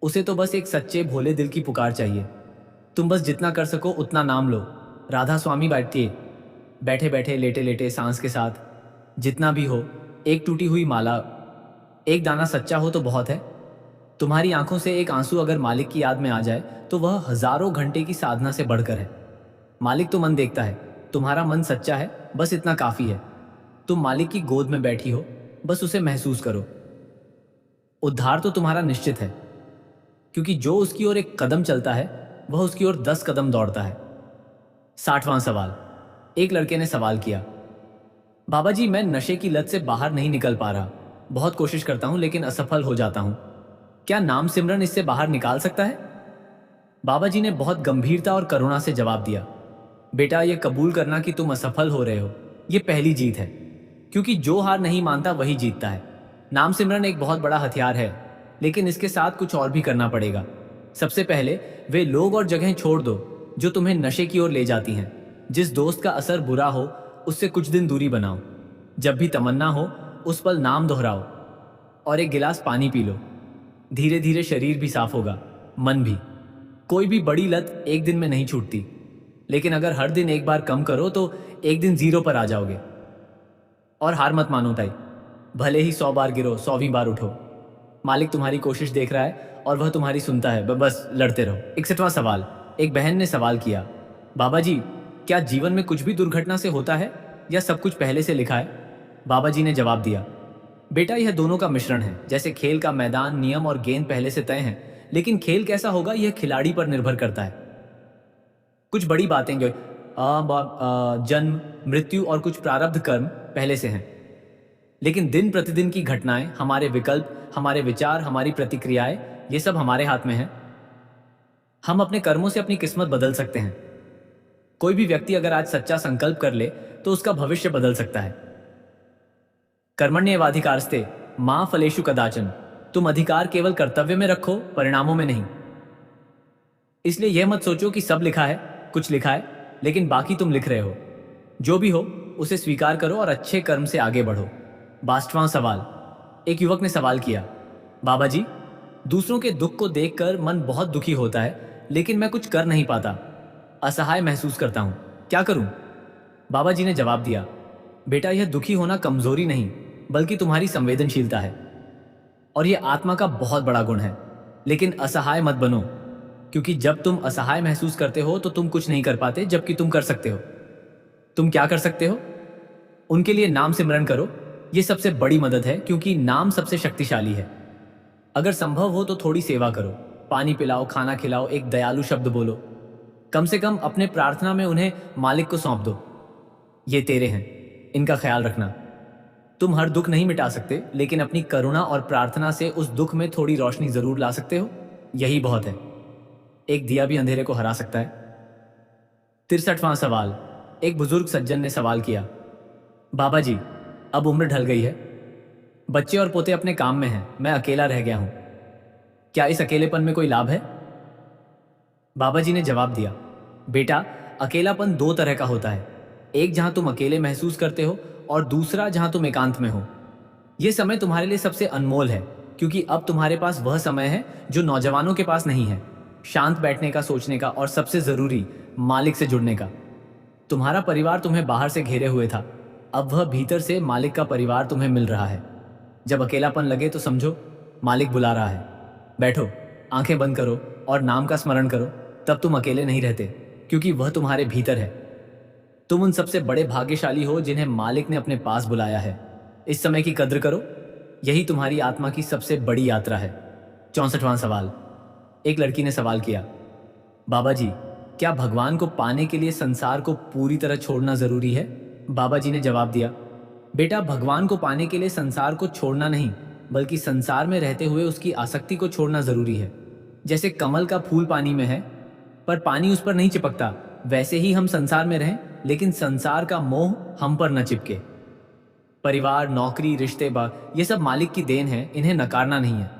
उसे तो बस एक सच्चे भोले दिल की पुकार चाहिए। तुम बस जितना कर सको उतना नाम लो। राधा स्वामी बैठे बैठे, लेटे लेटे, सांस के साथ, जितना भी हो। एक टूटी हुई माला, एक दाना सच्चा हो तो बहुत है। तुम्हारी आंखों से एक आंसू अगर मालिक की याद में आ जाए तो वह हजारों घंटे की साधना से बढ़कर है। मालिक तो मन देखता है, तुम्हारा मन सच्चा है, बस इतना काफी है। तुम मालिक की गोद में बैठी हो, बस उसे महसूस करो। उद्धार तो तुम्हारा निश्चित है, क्योंकि जो उसकी ओर एक कदम चलता है वह उसकी ओर 10 कदम दौड़ता है। 60वां सवाल। एक लड़के ने सवाल किया, बाबा जी, मैं नशे की लत से बाहर नहीं निकल पा रहा, बहुत कोशिश करता हूं लेकिन असफल हो जाता हूं, क्या नाम सिमरन इससे बाहर निकाल सकता है? बाबा जी ने बहुत गंभीरता और करुणा से जवाब दिया, बेटा, यह कबूल करना कि तुम असफल हो रहे हो, यह पहली जीत है, क्योंकि जो हार नहीं मानता वही जीतता है। नाम सिमरन एक बहुत बड़ा हथियार है, लेकिन इसके साथ कुछ और भी करना पड़ेगा। सबसे पहले वे लोग और जगहें छोड़ दो जो तुम्हें नशे की ओर ले जाती हैं। जिस दोस्त का असर बुरा हो उससे कुछ दिन दूरी बनाओ। जब भी तमन्ना हो उस पल नाम दोहराओ और एक गिलास पानी पी लो। धीरे धीरे शरीर भी साफ होगा, मन भी। कोई भी बड़ी लत एक दिन में नहीं छूटती, लेकिन अगर हर दिन एक बार कम करो तो एक दिन जीरो पर आ जाओगे। और हार मत मानो ताई, भले ही 100 बार गिरो, 100वीं बार उठो। मालिक तुम्हारी कोशिश देख रहा है और वह तुम्हारी सुनता है, बस लड़ते रहो। 61वां सवाल। एक बहन ने सवाल किया, बाबा जी क्या जीवन में कुछ भी दुर्घटना से होता है या सब कुछ पहले से लिखा है? बाबा जी ने जवाब दिया, बेटा यह दोनों का मिश्रण है। जैसे खेल का मैदान, नियम और गेंद पहले से तय हैं, लेकिन खेल कैसा होगा यह खिलाड़ी पर निर्भर करता है। कुछ बड़ी बातें जो जन्म, मृत्यु और कुछ प्रारब्ध कर्म पहले से हैं, लेकिन दिन प्रतिदिन की घटनाएं, हमारे विकल्प, हमारे विचार, हमारी प्रतिक्रियाएं, ये सब हमारे हाथ में है। हम अपने कर्मों से अपनी किस्मत बदल सकते हैं। कोई भी व्यक्ति अगर आज सच्चा संकल्प कर ले तो उसका भविष्य बदल सकता है। कर्मण्येवाधिकारस्ते मां फलेषु कदाचन। तुम अधिकार केवल कर्तव्य में रखो, परिणामों में नहीं। इसलिए यह मत सोचो कि सब लिखा है, कुछ लिखा है, लेकिन बाकी तुम लिख रहे हो। जो भी हो उसे स्वीकार करो और अच्छे कर्म से आगे बढ़ो। 62वां सवाल। एक युवक ने सवाल किया, बाबा जी दूसरों के दुख को देखकर मन बहुत दुखी होता है, लेकिन मैं कुछ कर नहीं पाता, असहाय महसूस करता हूं, क्या करूं? बाबा जी ने जवाब दिया, बेटा यह दुखी होना कमजोरी नहीं बल्कि तुम्हारी संवेदनशीलता है और यह आत्मा का बहुत बड़ा गुण है। लेकिन असहाय मत बनो, क्योंकि जब तुम असहाय महसूस करते हो तो तुम कुछ नहीं कर पाते, जबकि तुम कर सकते हो। तुम क्या कर सकते हो? उनके लिए नाम सिमरन करो। यह सबसे बड़ी मदद है, क्योंकि नाम सबसे शक्तिशाली है। अगर संभव हो तो थोड़ी सेवा करो, पानी पिलाओ, खाना खिलाओ, एक दयालु शब्द बोलो। कम से कम अपने प्रार्थना में उन्हें मालिक को सौंप दो। ये तेरे हैं, इनका ख्याल रखना। तुम हर दुख नहीं मिटा सकते, लेकिन अपनी करुणा और प्रार्थना से उस दुख में थोड़ी रोशनी जरूर ला सकते हो। यही बहुत है। एक दिया भी अंधेरे को हरा सकता है। 63वां सवाल। एक बुजुर्ग सज्जन ने सवाल किया, बाबा जी अब उम्र ढल गई है, बच्चे और पोते अपने काम में हैं, मैं अकेला रह गया हूं, क्या इस अकेलेपन में कोई लाभ है? बाबा जी ने जवाब दिया, बेटा अकेलापन दो तरह का होता है, एक जहां तुम अकेले महसूस करते हो और दूसरा जहां तुम एकांत में हो। यह समय तुम्हारे लिए सबसे अनमोल है, क्योंकि अब तुम्हारे पास वह समय है जो नौजवानों के पास नहीं है, शांत बैठने का, सोचने का और सबसे जरूरी मालिक से जुड़ने का। तुम्हारा परिवार तुम्हें बाहर से घेरे हुए था, अब वह भीतर से मालिक का परिवार तुम्हें मिल रहा है। जब अकेलापन लगे तो समझो मालिक बुला रहा है। बैठो, आंखें बंद करो और नाम का स्मरण करो, तब तुम अकेले नहीं रहते, क्योंकि वह तुम्हारे भीतर है। तुम उन सबसे बड़े भाग्यशाली हो जिन्हें मालिक ने अपने पास बुलाया है। इस समय की कद्र करो, यही तुम्हारी आत्मा की सबसे बड़ी यात्रा है। 64वां सवाल। एक लड़की ने सवाल किया, बाबा जी क्या भगवान को पाने के लिए संसार को पूरी तरह छोड़ना जरूरी है? बाबा जी ने जवाब दिया, बेटा भगवान को पाने के लिए संसार को छोड़ना नहीं, बल्कि संसार में रहते हुए उसकी आसक्ति को छोड़ना जरूरी है। जैसे कमल का फूल पानी में है पर पानी उस पर नहीं चिपकता, वैसे ही हम संसार में रहें, लेकिन संसार का मोह हम पर न चिपके। परिवार, नौकरी, रिश्ते, ये सब मालिक की देन है, इन्हें नकारना नहीं है,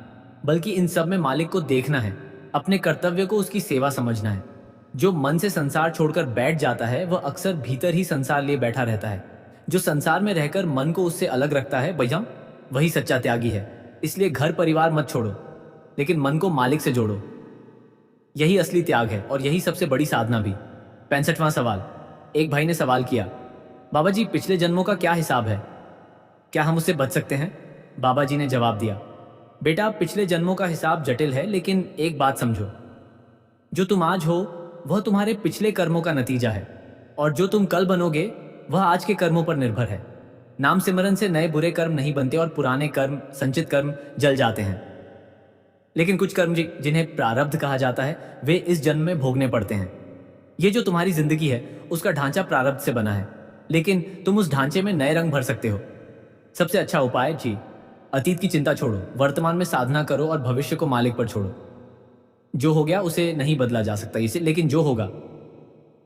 बल्कि इन सब में मालिक को देखना है, अपने कर्तव्य को उसकी सेवा समझना है। जो मन से संसार छोड़कर बैठ जाता है वह अक्सर भीतर ही संसार लिए बैठा रहता है। जो संसार में रहकर मन को उससे अलग रखता है भैया, वही सच्चा त्यागी है। इसलिए घर परिवार मत छोड़ो, लेकिन मन को मालिक से जोड़ो। यही असली त्याग है और यही सबसे बड़ी साधना भी। 65वां सवाल। एक भाई ने सवाल किया, बाबा जी पिछले जन्मों का क्या हिसाब है, क्या हम उससे बच सकते हैं? बाबा जी ने जवाब दिया, बेटा पिछले जन्मों का हिसाब जटिल है, लेकिन एक बात समझो, जो तुम आज हो वह तुम्हारे पिछले कर्मों का नतीजा है, और जो तुम कल बनोगे वह आज के कर्मों पर निर्भर है। नाम सिमरन से नए बुरे कर्म नहीं बनते और पुराने कर्म, संचित कर्म जल जाते हैं, लेकिन कुछ कर्म जिन्हें प्रारब्ध कहा जाता है वे इस जन्म में भोगने पड़ते हैं। ये जो तुम्हारी जिंदगी है उसका ढांचा प्रारब्ध से बना है, लेकिन तुम उस ढांचे में नए रंग भर सकते हो। सबसे अच्छा उपाय अतीत की चिंता छोड़ो, वर्तमान में साधना करो और भविष्य को मालिक पर छोड़ो। जो हो गया उसे नहीं बदला जा सकता इसे, लेकिन जो होगा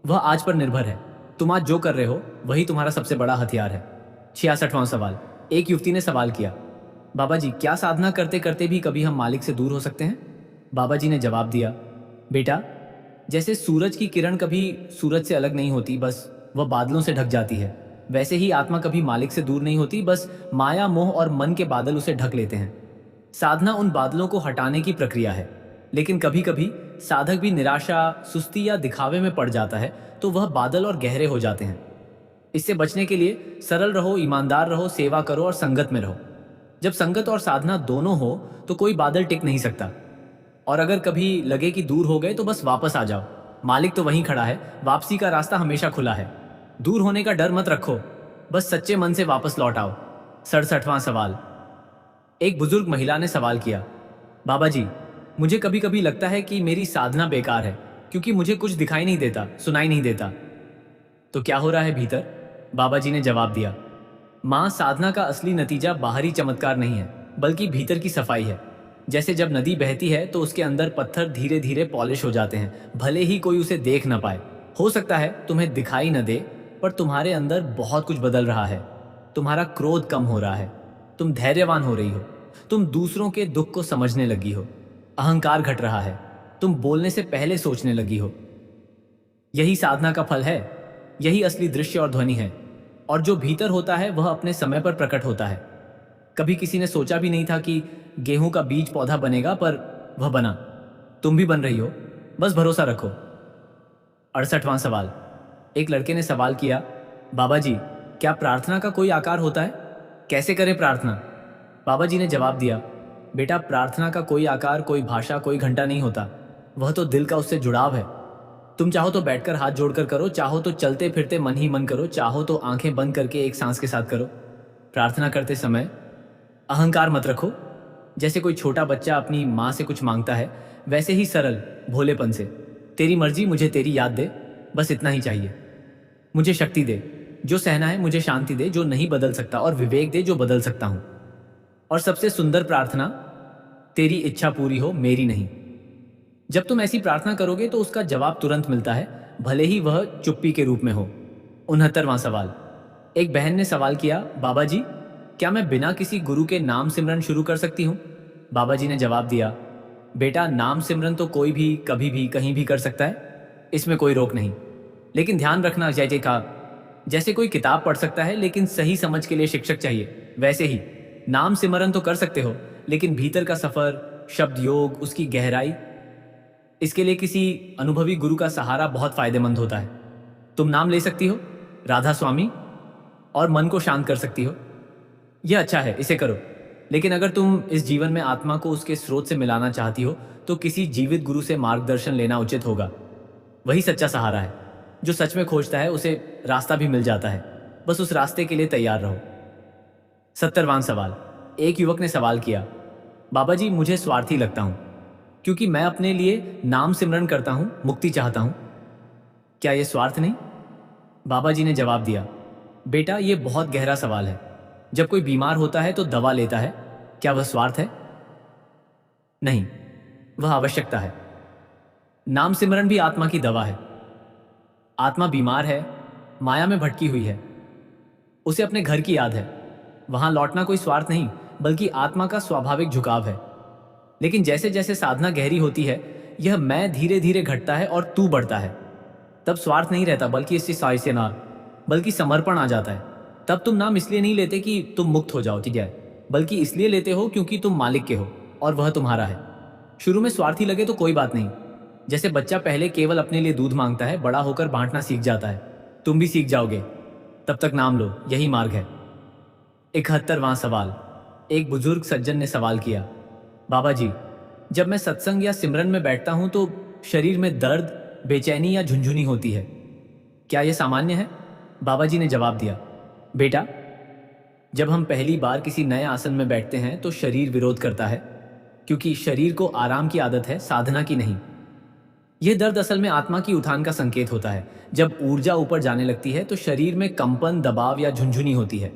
वह आज पर निर्भर है। तुम आज जो कर रहे हो वही तुम्हारा सबसे बड़ा हथियार है। 66वां सवाल। एक युवती ने सवाल किया, बाबा जी क्या साधना करते करते भी कभी हम मालिक से दूर हो सकते हैं? बाबा जी ने जवाब दिया, बेटा जैसे सूरज की किरण कभी सूरज से अलग नहीं होती, बस वह बादलों से ढक जाती है, वैसे ही आत्मा कभी मालिक से दूर नहीं होती, बस माया, मोह और मन के बादल उसे ढक लेते हैं। साधना उन बादलों को हटाने की प्रक्रिया है, लेकिन कभी कभी साधक भी निराशा, सुस्ती या दिखावे में पड़ जाता है, तो वह बादल और गहरे हो जाते हैं। इससे बचने के लिए सरल रहो, ईमानदार रहो, सेवा करो और संगत में रहो। जब संगत और साधना दोनों हो तो कोई बादल टिक नहीं सकता। और अगर कभी लगे कि दूर हो गए तो बस वापस आ जाओ, मालिक तो वहीं खड़ा है, वापसी का रास्ता हमेशा खुला है। दूर होने का डर मत रखो, बस सच्चे मन से वापस लौट आओ। 67वां सवाल। एक बुजुर्ग महिला ने सवाल किया, बाबा जी, मुझे कभी कभी लगता है कि मेरी साधना बेकार है, क्योंकि मुझे कुछ दिखाई नहीं देता, सुनाई नहीं देता। तो क्या हो रहा है भीतर? बाबा जी ने जवाब दिया, माँ, साधना का असली नतीजा बाहरी चमत्कार नहीं है, बल्कि भीतर की सफाई है। जैसे जब नदी बहती है तो उसके अंदर पत्थर धीरे धीरे पॉलिश हो जाते हैं, भले ही कोई उसे देख ना पाए। हो सकता है तुम्हें दिखाई न दे, पर तुम्हारे अंदर बहुत कुछ बदल रहा है। तुम्हारा क्रोध कम हो रहा है, तुम धैर्यवान हो रही हो, तुम दूसरों के दुख को समझने लगी हो, अहंकार घट रहा है, तुम बोलने से पहले सोचने लगी हो। यही साधना का फल है, यही असली दृश्य और ध्वनि है। और जो भीतर होता है वह अपने समय पर प्रकट होता है। कभी किसी ने सोचा भी नहीं था कि गेहूं का बीज पौधा बनेगा, पर वह बना। तुम भी बन रही हो, बस भरोसा रखो। 68वां सवाल। एक लड़के ने सवाल किया, बाबा जी, क्या प्रार्थना का कोई आकार होता है? कैसे करें प्रार्थना? बाबा जी ने जवाब दिया, बेटा, प्रार्थना का कोई आकार, कोई भाषा, कोई घंटा नहीं होता। वह तो दिल का उससे जुड़ाव है। तुम चाहो तो बैठकर हाथ जोड़कर करो, चाहो तो चलते फिरते मन ही मन करो, चाहो तो आंखें बंद करके एक सांस के साथ करो। प्रार्थना करते समय अहंकार मत रखो। जैसे कोई छोटा बच्चा अपनी माँ से कुछ मांगता है, वैसे ही सरल भोलेपन से, तेरी मर्जी, मुझे तेरी याद दे, बस इतना ही चाहिए। मुझे शक्ति दे, जो सहना है, मुझे शांति दे, जो नहीं बदल सकता, और विवेक दे, जो बदल सकता हूं। और सबसे सुंदर प्रार्थना, तेरी इच्छा पूरी हो, मेरी नहीं। जब तुम ऐसी प्रार्थना करोगे तो उसका जवाब तुरंत मिलता है, भले ही वह चुप्पी के रूप में हो। 69वां सवाल। एक बहन ने सवाल किया, बाबा जी, क्या मैं बिना किसी गुरु के नाम सिमरन शुरू कर सकती हूँ? बाबा जी ने जवाब दिया, बेटा, नाम सिमरन तो कोई भी कभी भी कहीं भी कर सकता है, इसमें कोई रोक नहीं। लेकिन ध्यान रखना, जय जयकार जैसे कोई किताब पढ़ सकता है, लेकिन सही समझ के लिए शिक्षक चाहिए, वैसे ही नाम सिमरन तो कर सकते हो, लेकिन भीतर का सफर, शब्द योग, उसकी गहराई, इसके लिए किसी अनुभवी गुरु का सहारा बहुत फायदेमंद होता है। तुम नाम ले सकती हो, राधा स्वामी, और मन को शांत कर सकती हो। यह अच्छा है, इसे करो। लेकिन अगर तुम इस जीवन में आत्मा को उसके स्रोत से मिलाना चाहती हो तो किसी जीवित गुरु से मार्गदर्शन लेना उचित होगा। वही सच्चा सहारा है। जो सच में खोजता है उसे रास्ता भी मिल जाता है, बस उस रास्ते के लिए तैयार रहो। 70वां सवाल। एक युवक ने सवाल किया, बाबा जी, मुझे स्वार्थी लगता हूं, क्योंकि मैं अपने लिए नाम सिमरन करता हूं, मुक्ति चाहता हूं। क्या यह स्वार्थ नहीं? बाबा जी ने जवाब दिया, बेटा, यह बहुत गहरा सवाल है। जब कोई बीमार होता है तो दवा लेता है, क्या वह स्वार्थ है? नहीं, वह आवश्यकता है। नाम सिमरन भी आत्मा की दवा है। आत्मा बीमार है, माया में भटकी हुई है, उसे अपने घर की याद है। वहां लौटना कोई स्वार्थ नहीं, बल्कि आत्मा का स्वाभाविक झुकाव है। लेकिन जैसे जैसे साधना गहरी होती है, यह मैं धीरे धीरे घटता है और तू बढ़ता है। तब स्वार्थ नहीं रहता, बल्कि इससे साइसेनार, बल्कि समर्पण आ जाता है। तब तुम नाम इसलिए नहीं लेते कि तुम मुक्त हो जाओ, ठीक है, बल्कि इसलिए लेते हो क्योंकि तुम मालिक के हो और वह तुम्हारा है। शुरू में स्वार्थी लगे तो कोई बात नहीं। जैसे बच्चा पहले केवल अपने लिए दूध मांगता है, बड़ा होकर बांटना सीख जाता है। तुम भी सीख जाओगे, तब तक नाम लो, यही मार्ग है। 71वां सवाल। एक बुजुर्ग सज्जन ने सवाल किया, बाबा जी, जब मैं सत्संग या सिमरन में बैठता हूं तो शरीर में दर्द, बेचैनी या झुंझुनी होती है, क्या यह सामान्य है? बाबा जी ने जवाब दिया, बेटा, जब हम पहली बार किसी नए आसन में बैठते हैं तो शरीर विरोध करता है, क्योंकि शरीर को आराम की आदत है, साधना की नहीं। यह दर्द असल में आत्मा की उठान का संकेत होता है। जब ऊर्जा ऊपर जाने लगती है तो शरीर में कंपन, दबाव या झुंझुनी होती है।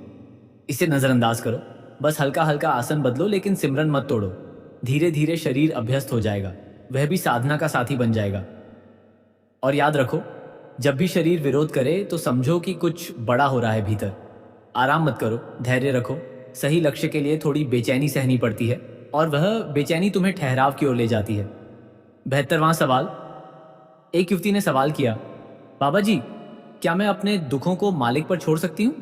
इसे नजरअंदाज करो, बस हल्का हल्का आसन बदलो, लेकिन सिमरन मत तोड़ो। धीरे धीरे शरीर अभ्यस्त हो जाएगा, वह भी साधना का साथी बन जाएगा। और याद रखो, जब भी शरीर विरोध करे तो समझो कि कुछ बड़ा हो रहा है भीतर। आराम मत करो, धैर्य रखो। सही लक्ष्य के लिए थोड़ी बेचैनी सहनी पड़ती है, और वह बेचैनी तुम्हें ठहराव की ओर ले जाती है। 72वां सवाल। एक युवती ने सवाल किया, बाबा जी, क्या मैं अपने दुखों को मालिक पर छोड़ सकती हूँ?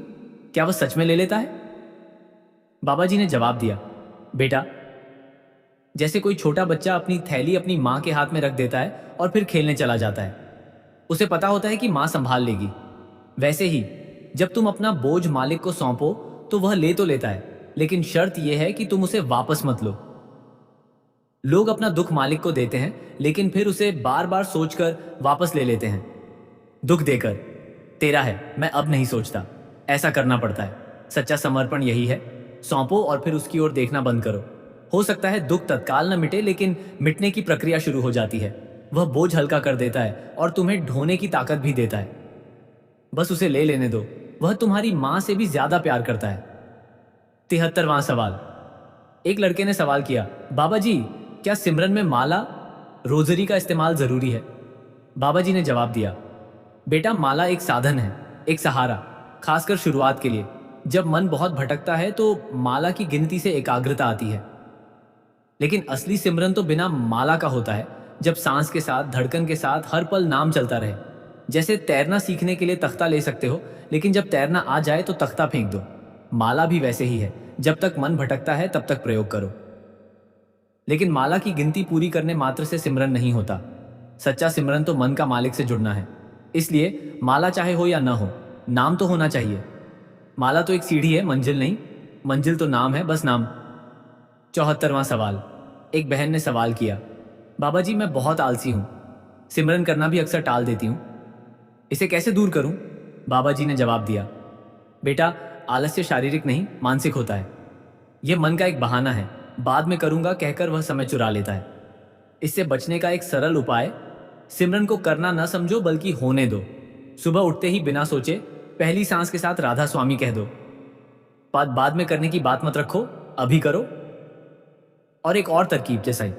क्या वह सच में ले लेता है? बाबा जी ने जवाब दिया, बेटा, जैसे कोई छोटा बच्चा अपनी थैली अपनी माँ के हाथ में रख देता है और फिर खेलने चला जाता है, उसे पता होता है कि माँ संभाल लेगी, वैसे ही जब तुम अपना बोझ मालिक को सौंपो तो वह ले तो लेता है, लेकिन शर्त यह है कि तुम उसे वापस मत लो। लोग अपना दुख मालिक को देते हैं, लेकिन फिर उसे बार बार सोचकर वापस ले लेते हैं। दुख देकर, तेरा है, मैं अब नहीं सोचता, ऐसा करना पड़ता है। सच्चा समर्पण यही है। सौंपो और फिर उसकी ओर देखना बंद करो। हो सकता है दुख तत्काल न मिटे, लेकिन मिटने की प्रक्रिया शुरू हो जाती है। वह बोझ हल्का कर देता है और तुम्हें ढोने की ताकत भी देता है। बस उसे ले लेने दो। वह तुम्हारी मां से भी ज्यादा प्यार करता है। 73वां सवाल। एक लड़के ने सवाल किया, बाबा जी, क्या सिमरन में माला, रोजरी का इस्तेमाल जरूरी है? बाबा जी ने जवाब दिया, बेटा, माला एक साधन है, एक सहारा, खासकर शुरुआत के लिए। जब मन बहुत भटकता है तो माला की गिनती से एकाग्रता आती है। लेकिन असली सिमरन तो बिना माला का होता है, जब सांस के साथ, धड़कन के साथ हर पल नाम चलता रहे। जैसे तैरना सीखने के लिए तख्ता ले सकते हो, लेकिन जब तैरना आ जाए तो तख्ता फेंक दो। माला भी वैसे ही है, जब तक मन भटकता है तब तक प्रयोग करो। लेकिन माला की गिनती पूरी करने मात्र से सिमरन नहीं होता। सच्चा सिमरन तो मन का मालिक से जुड़ना है। इसलिए माला चाहे हो या न हो, नाम तो होना चाहिए। माला तो एक सीढ़ी है, मंजिल नहीं। मंजिल तो नाम है, बस नाम। 74वां सवाल। एक बहन ने सवाल किया, बाबा जी, मैं बहुत आलसी हूं, सिमरन करना भी अक्सर टाल देती हूं, इसे कैसे दूर करूं? बाबा जी ने जवाब दिया, बेटा, आलस्य शारीरिक नहीं, मानसिक होता है। यह मन का एक बहाना है, बाद में करूंगा कहकर वह समय चुरा लेता है। इससे बचने का एक सरल उपाय, सिमरन को करना न समझो बल्कि होने दो। सुबह उठते ही बिना सोचे पहली सांस के साथ राधा स्वामी कह दो। बात बाद में करने की बात मत रखो, अभी करो। और एक और तरकीब, जैसा ही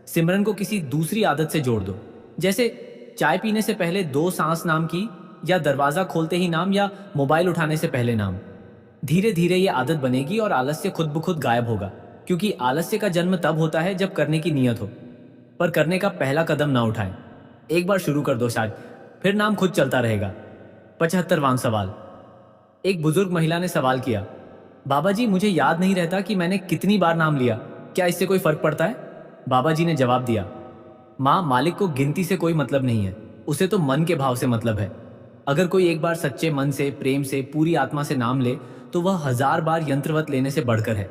सिमरन को किसी दूसरी आदत से जोड़ दो। जैसे चाय पीने से पहले 2 सांस नाम की, या दरवाजा खोलते ही नाम, या मोबाइल उठाने से पहले नाम। धीरे धीरे ये आदत बनेगी और आलस्य खुद ब खुद गायब होगा। क्योंकि आलस्य का जन्म तब होता है जब करने की नियत हो, पर करने का पहला कदम ना उठाएं। एक बार शुरू कर दो, शायद फिर नाम खुद चलता रहेगा। 75वां सवाल। एक बुजुर्ग महिला ने सवाल किया, बाबा जी, मुझे याद नहीं रहता कि मैंने कितनी बार नाम लिया, क्या इससे कोई फर्क पड़ता है? बाबा जी ने जवाब दिया, माँ, मालिक को गिनती से कोई मतलब नहीं है, उसे तो मन के भाव से मतलब है। अगर कोई एक बार सच्चे मन से, प्रेम से, पूरी आत्मा से नाम ले तो वह 1000 बार यंत्रवत लेने से बढ़कर है।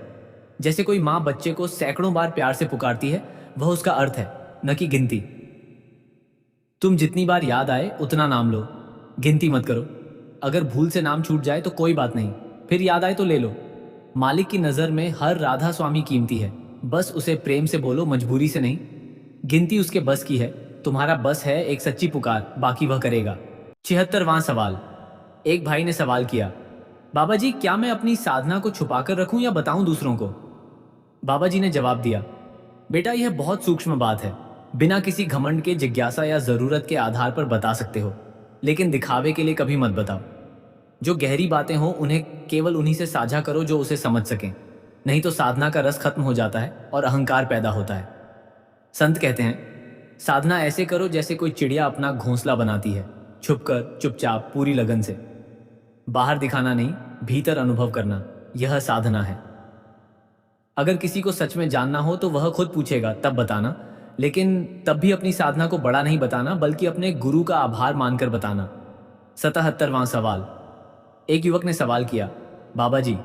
जैसे कोई माँ बच्चे को सैकड़ों बार प्यार से पुकारती है, वह उसका अर्थ है, न कि गिनती। तुम जितनी बार याद आए उतना नाम लो, गिनती मत करो। अगर भूल से नाम छूट जाए तो कोई बात नहीं, फिर याद आए तो ले लो। मालिक की नज़र में हर राधा स्वामी कीमती है। बस उसे प्रेम से बोलो, मजबूरी से नहीं। गिनती उसके बस की है, तुम्हारा बस है एक सच्ची पुकार, बाकी वह करेगा। 76वां सवाल। एक भाई ने सवाल किया, बाबा जी, क्या मैं अपनी साधना को छुपाकर रखूं या बताऊं दूसरों को? बाबा जी ने जवाब दिया, बेटा, यह बहुत सूक्ष्म बात है। बिना किसी घमंड के, जिज्ञासा या जरूरत के आधार पर बता सकते हो, लेकिन दिखावे के लिए कभी मत बताओ। जो गहरी बातें हो उन्हें केवल उन्हीं से साझा करो जो उसे समझ सकें। नहीं तो साधना का रस खत्म हो जाता है और अहंकार पैदा होता है। संत कहते हैं, साधना ऐसे करो जैसे कोई चिड़िया अपना घोंसला बनाती है, छुपकर, चुपचाप, पूरी लगन से। बाहर दिखाना नहीं, भीतर अनुभव करना, यह साधना है। अगर किसी को सच में जानना हो तो वह खुद पूछेगा, तब बताना। लेकिन तब भी अपनी साधना को बड़ा नहीं बताना, बल्कि अपने गुरु का आभार मानकर बताना। 77वां सवाल। एक युवक ने सवाल किया, बाबा जी,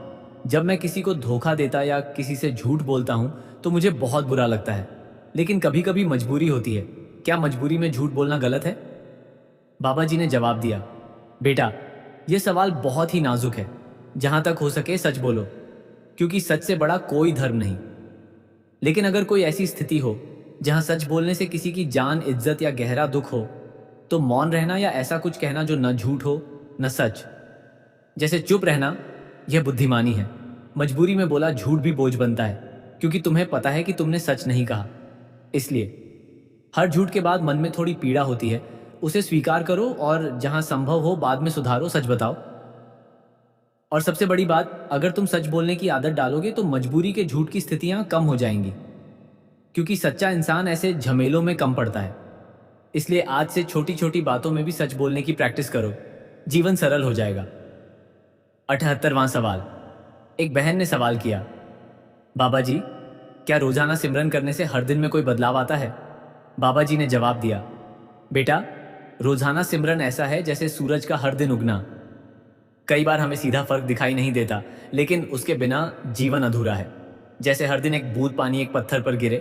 जब मैं किसी को धोखा देता या किसी से झूठ बोलता हूं तो मुझे बहुत बुरा लगता है, लेकिन कभी कभी मजबूरी होती है। क्या मजबूरी में झूठ बोलना गलत है? बाबा जी ने जवाब दिया, बेटा, यह सवाल बहुत ही नाजुक है। जहां तक हो सके सच बोलो, क्योंकि सच से बड़ा कोई धर्म नहीं। लेकिन अगर कोई ऐसी स्थिति हो जहां सच बोलने से किसी की जान, इज्जत या गहरा दुख हो, तो मौन रहना या ऐसा कुछ कहना जो न झूठ हो न सच, जैसे चुप रहना, यह बुद्धिमानी है। मजबूरी में बोला झूठ भी बोझ बनता है, क्योंकि तुम्हें पता है कि तुमने सच नहीं कहा। इसलिए हर झूठ के बाद मन में थोड़ी पीड़ा होती है, उसे स्वीकार करो और जहां संभव हो बाद में सुधारो, सच बताओ। और सबसे बड़ी बात, अगर तुम सच बोलने की आदत डालोगे तो मजबूरी के झूठ की स्थितियां कम हो जाएंगी, क्योंकि सच्चा इंसान ऐसे झमेलों में कम पड़ता है। इसलिए आज से छोटी छोटी बातों में भी सच बोलने की प्रैक्टिस करो, जीवन सरल हो जाएगा। 78वां सवाल। एक बहन ने सवाल किया, बाबा जी, क्या रोजाना सिमरन करने से हर दिन में कोई बदलाव आता है? बाबा जी ने जवाब दिया, बेटा, रोजाना सिमरन ऐसा है जैसे सूरज का हर दिन उगना। कई बार हमें सीधा फर्क दिखाई नहीं देता, लेकिन उसके बिना जीवन अधूरा है। जैसे हर दिन एक बूंद पानी एक पत्थर पर गिरे,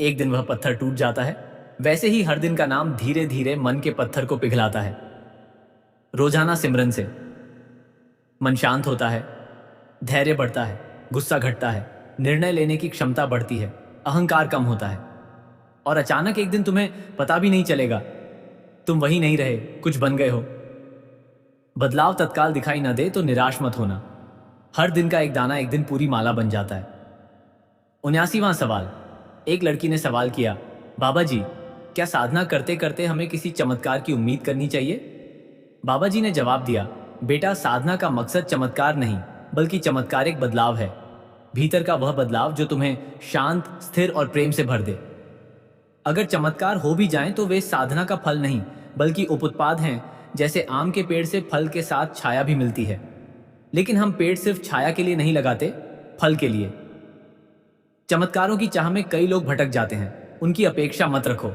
एक दिन वह पत्थर टूट जाता है, वैसे ही हर दिन का नाम धीरे धीरे मन के पत्थर को पिघलाता है। रोजाना सिमरन से मन शांत होता है, धैर्य बढ़ता है, गुस्सा घटता है, निर्णय लेने की क्षमता बढ़ती है, अहंकार कम होता है। और अचानक एक दिन तुम्हें पता भी नहीं चलेगा, तुम वही नहीं रहे, कुछ बन गए हो। बदलाव तत्काल दिखाई न दे तो निराश मत होना। हर दिन का एक दाना एक दिन पूरी माला बन जाता है। 79वां सवाल। एक लड़की ने सवाल किया, बाबा जी, क्या साधना करते करते हमें किसी चमत्कार की उम्मीद करनी चाहिए? बाबा जी ने जवाब दिया, बेटा, साधना का मकसद चमत्कार नहीं, बल्कि चमत्कारिक बदलाव है। भीतर का वह बदलाव जो तुम्हें शांत, स्थिर और प्रेम से भर दे। अगर चमत्कार हो भी जाएं तो वे साधना का फल नहीं, बल्कि उपउत्पाद हैं। जैसे आम के पेड़ से फल के साथ छाया भी मिलती है, लेकिन हम पेड़ सिर्फ छाया के लिए नहीं लगाते, फल के लिए। चमत्कारों की चाह में कई लोग भटक जाते हैं, उनकी अपेक्षा मत रखो।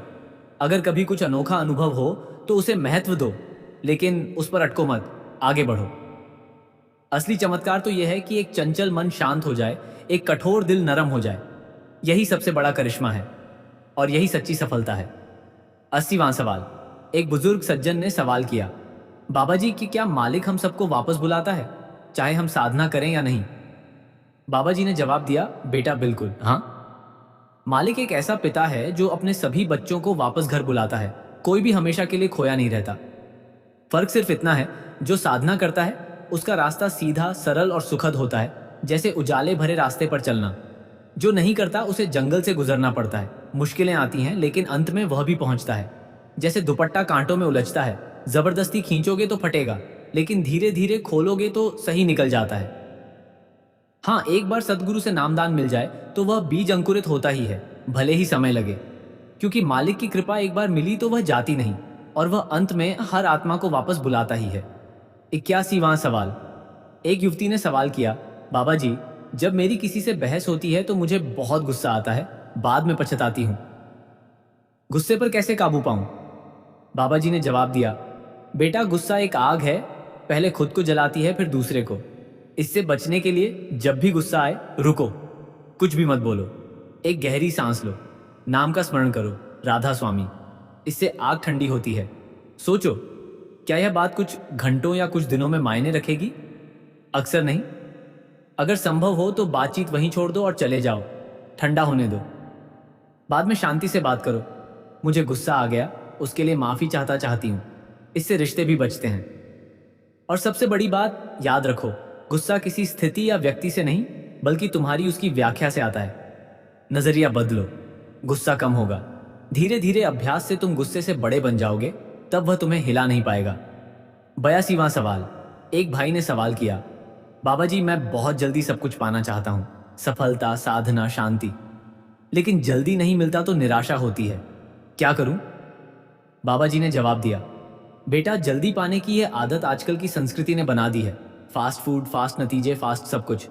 अगर कभी कुछ अनोखा अनुभव हो तो उसे महत्व दो, लेकिन उस पर अटको मत, आगे बढ़ो। असली चमत्कार तो यह है कि एक चंचल मन शांत हो जाए, एक कठोर दिल नरम हो जाए। यही सबसे बड़ा करिश्मा है और यही सच्ची सफलता है। 80वां सवाल। एक बुजुर्ग सज्जन ने सवाल किया, बाबा जी, कि क्या मालिक हम सबको वापस बुलाता है, चाहे हम साधना करें या नहीं? बाबा जी ने जवाब दिया, बेटा, बिल्कुल हाँ। मालिक एक ऐसा पिता है जो अपने सभी बच्चों को वापस घर बुलाता है। कोई भी हमेशा के लिए खोया नहीं रहता। फर्क सिर्फ इतना है, जो साधना करता है उसका रास्ता सीधा, सरल और सुखद होता है, जैसे उजाले भरे रास्ते पर चलना। जो नहीं करता उसे जंगल से गुजरना पड़ता है, मुश्किलें आती हैं, लेकिन अंत में वह भी पहुंचता है। जैसे दुपट्टा कांटों में उलझता है, जबरदस्ती खींचोगे तो फटेगा, लेकिन धीरे धीरे खोलोगे तो सही निकल जाता है। हाँ, एक बार सदगुरु से नामदान मिल जाए तो वह बीज अंकुरित होता ही है, भले ही समय लगे, क्योंकि मालिक की कृपा एक बार मिली तो वह जाती नहीं, और वह अंत में हर आत्मा को वापस बुलाता ही है। 81वां सवाल। एक युवती ने सवाल किया, बाबा जी, जब मेरी किसी से बहस होती है तो मुझे बहुत गुस्सा आता है, बाद में पछताती हूँ। गुस्से पर कैसे काबू पाऊं? बाबा जी ने जवाब दिया, बेटा, गुस्सा एक आग है, पहले खुद को जलाती है फिर दूसरे को। इससे बचने के लिए जब भी गुस्सा आए, रुको, कुछ भी मत बोलो, एक गहरी सांस लो, नाम का स्मरण करो, राधा स्वामी। इससे आग ठंडी होती है। सोचो, क्या यह बात कुछ घंटों या कुछ दिनों में मायने रखेगी? अक्सर नहीं। अगर संभव हो तो बातचीत वहीं छोड़ दो और चले जाओ, ठंडा होने दो। बाद में शांति से बात करो, मुझे गुस्सा आ गया, उसके लिए माफी चाहती हूँ। इससे रिश्ते भी बचते हैं। और सबसे बड़ी बात याद रखो, गुस्सा किसी स्थिति या व्यक्ति से नहीं, बल्कि तुम्हारी उसकी व्याख्या से आता है। नजरिया बदलो, गुस्सा कम होगा। धीरे धीरे अभ्यास से तुम गुस्से से बड़े बन जाओगे, तब वह तुम्हें हिला नहीं पाएगा। 82वां सवाल। एक भाई ने सवाल किया, बाबा जी, मैं बहुत जल्दी सब कुछ पाना चाहता हूँ, सफलता, साधना, शांति, लेकिन जल्दी नहीं मिलता तो निराशा होती है, क्या करूं? बाबा जी ने जवाब दिया, बेटा, जल्दी पाने की यह आदत आजकल की संस्कृति ने बना दी है। फास्ट फूड, फास्ट नतीजे, फास्ट सब कुछ।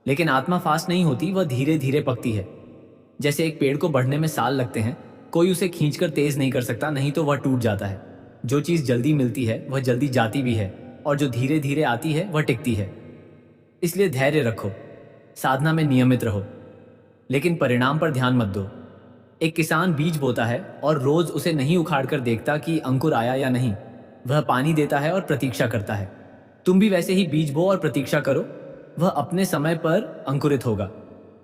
लेकिन आत्मा फास्ट नहीं होती, वह धीरे धीरे पकती है। जैसे एक पेड़ को बढ़ने में साल लगते हैं, कोई उसे खींचकर तेज नहीं कर सकता, नहीं तो वह टूट जाता है। जो चीज जल्दी मिलती है वह जल्दी जाती भी है, और जो धीरे धीरे आती है वह टिकती है। इसलिए धैर्य रखो, साधना में नियमित रहो, लेकिन परिणाम पर ध्यान मत दो। एक किसान बीज बोता है और रोज उसे नहीं उखाड़ कर देखता कि अंकुर आया या नहीं। वह पानी देता है और प्रतीक्षा करता है। तुम भी वैसे ही बीज बो और प्रतीक्षा करो, वह अपने समय पर अंकुरित होगा।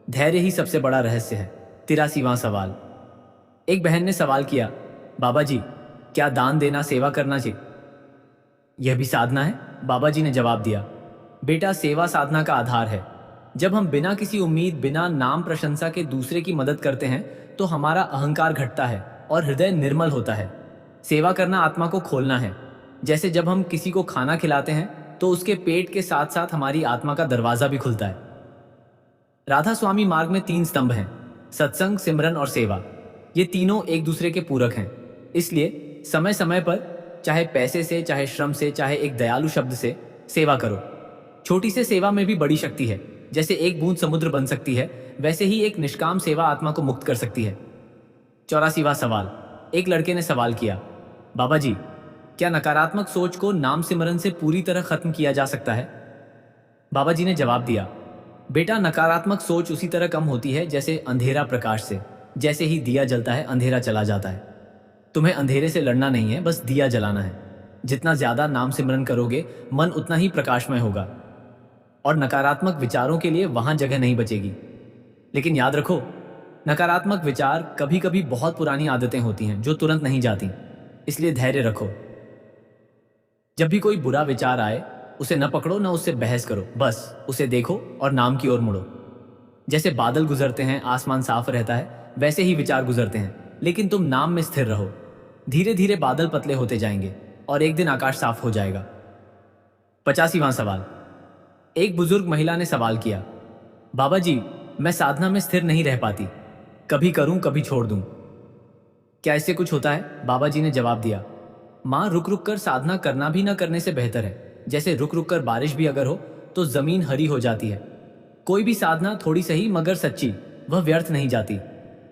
धैर्य ही सबसे बड़ा रहस्य है। 83वां सवाल। एक बहन ने सवाल किया, बाबा जी, क्या दान देना, सेवा करना चाहिए, यह भी साधना है? बाबा जी ने जवाब दिया, बेटा, सेवा साधना का आधार है। जब हम बिना किसी उम्मीद, बिना नाम प्रशंसा के दूसरे की मदद करते हैं तो हमारा अहंकार घटता है और हृदय निर्मल होता है। सेवा करना आत्मा को खोलना है। जैसे जब हम किसी को खाना खिलाते हैं तो उसके पेट के साथ साथ हमारी आत्मा का दरवाजा भी खुलता है। राधा स्वामी मार्ग में 3 स्तंभ हैं, सत्संग, सिमरन और सेवा। ये तीनों एक दूसरे के पूरक हैं। इसलिए समय समय पर, चाहे पैसे से, चाहे श्रम से, चाहे एक दयालु शब्द से, सेवा करो। छोटी से सेवा में भी बड़ी शक्ति है। जैसे एक बूंद समुद्र बन सकती है, वैसे ही एक निष्काम सेवा आत्मा को मुक्त कर सकती है। 84वां सवाल। एक लड़के ने सवाल किया, बाबा जी, क्या नकारात्मक सोच को नाम सिमरन से पूरी तरह खत्म किया जा सकता है? बाबा जी ने जवाब दिया, बेटा, नकारात्मक सोच उसी तरह कम होती है जैसे अंधेरा प्रकाश से। जैसे ही दिया जलता है, अंधेरा चला जाता है। तुम्हें अंधेरे से लड़ना नहीं है, बस दिया जलाना है। जितना ज्यादा नाम सिमरन करोगे, मन उतना ही प्रकाशमय होगा और नकारात्मक विचारों के लिए वहां जगह नहीं बचेगी। लेकिन याद रखो, नकारात्मक विचार कभी कभी बहुत पुरानी आदतें होती हैं जो तुरंत नहीं जाती। इसलिए धैर्य रखो। जब भी कोई बुरा विचार आए, उसे न पकड़ो न उससे बहस करो, बस उसे देखो और नाम की ओर मुड़ो। जैसे बादल गुजरते हैं, आसमान साफ रहता है, वैसे ही विचार गुजरते हैं, लेकिन तुम नाम में स्थिर रहो। धीरे धीरे बादल पतले होते जाएंगे और एक दिन आकाश साफ हो जाएगा। 85वां सवाल। एक बुजुर्ग महिला ने सवाल किया, बाबा जी, मैं साधना में स्थिर नहीं रह पाती। कभी करूं, कभी छोड़ दूं। क्या इससे कुछ होता है? बाबा जी ने जवाब दिया, माँ, रुक रुक कर साधना करना भी न करने से बेहतर है। जैसे रुक रुक कर बारिश भी अगर हो तो जमीन हरी हो जाती है। कोई भी साधना थोड़ी सही मगर सच्ची, वह व्यर्थ नहीं जाती।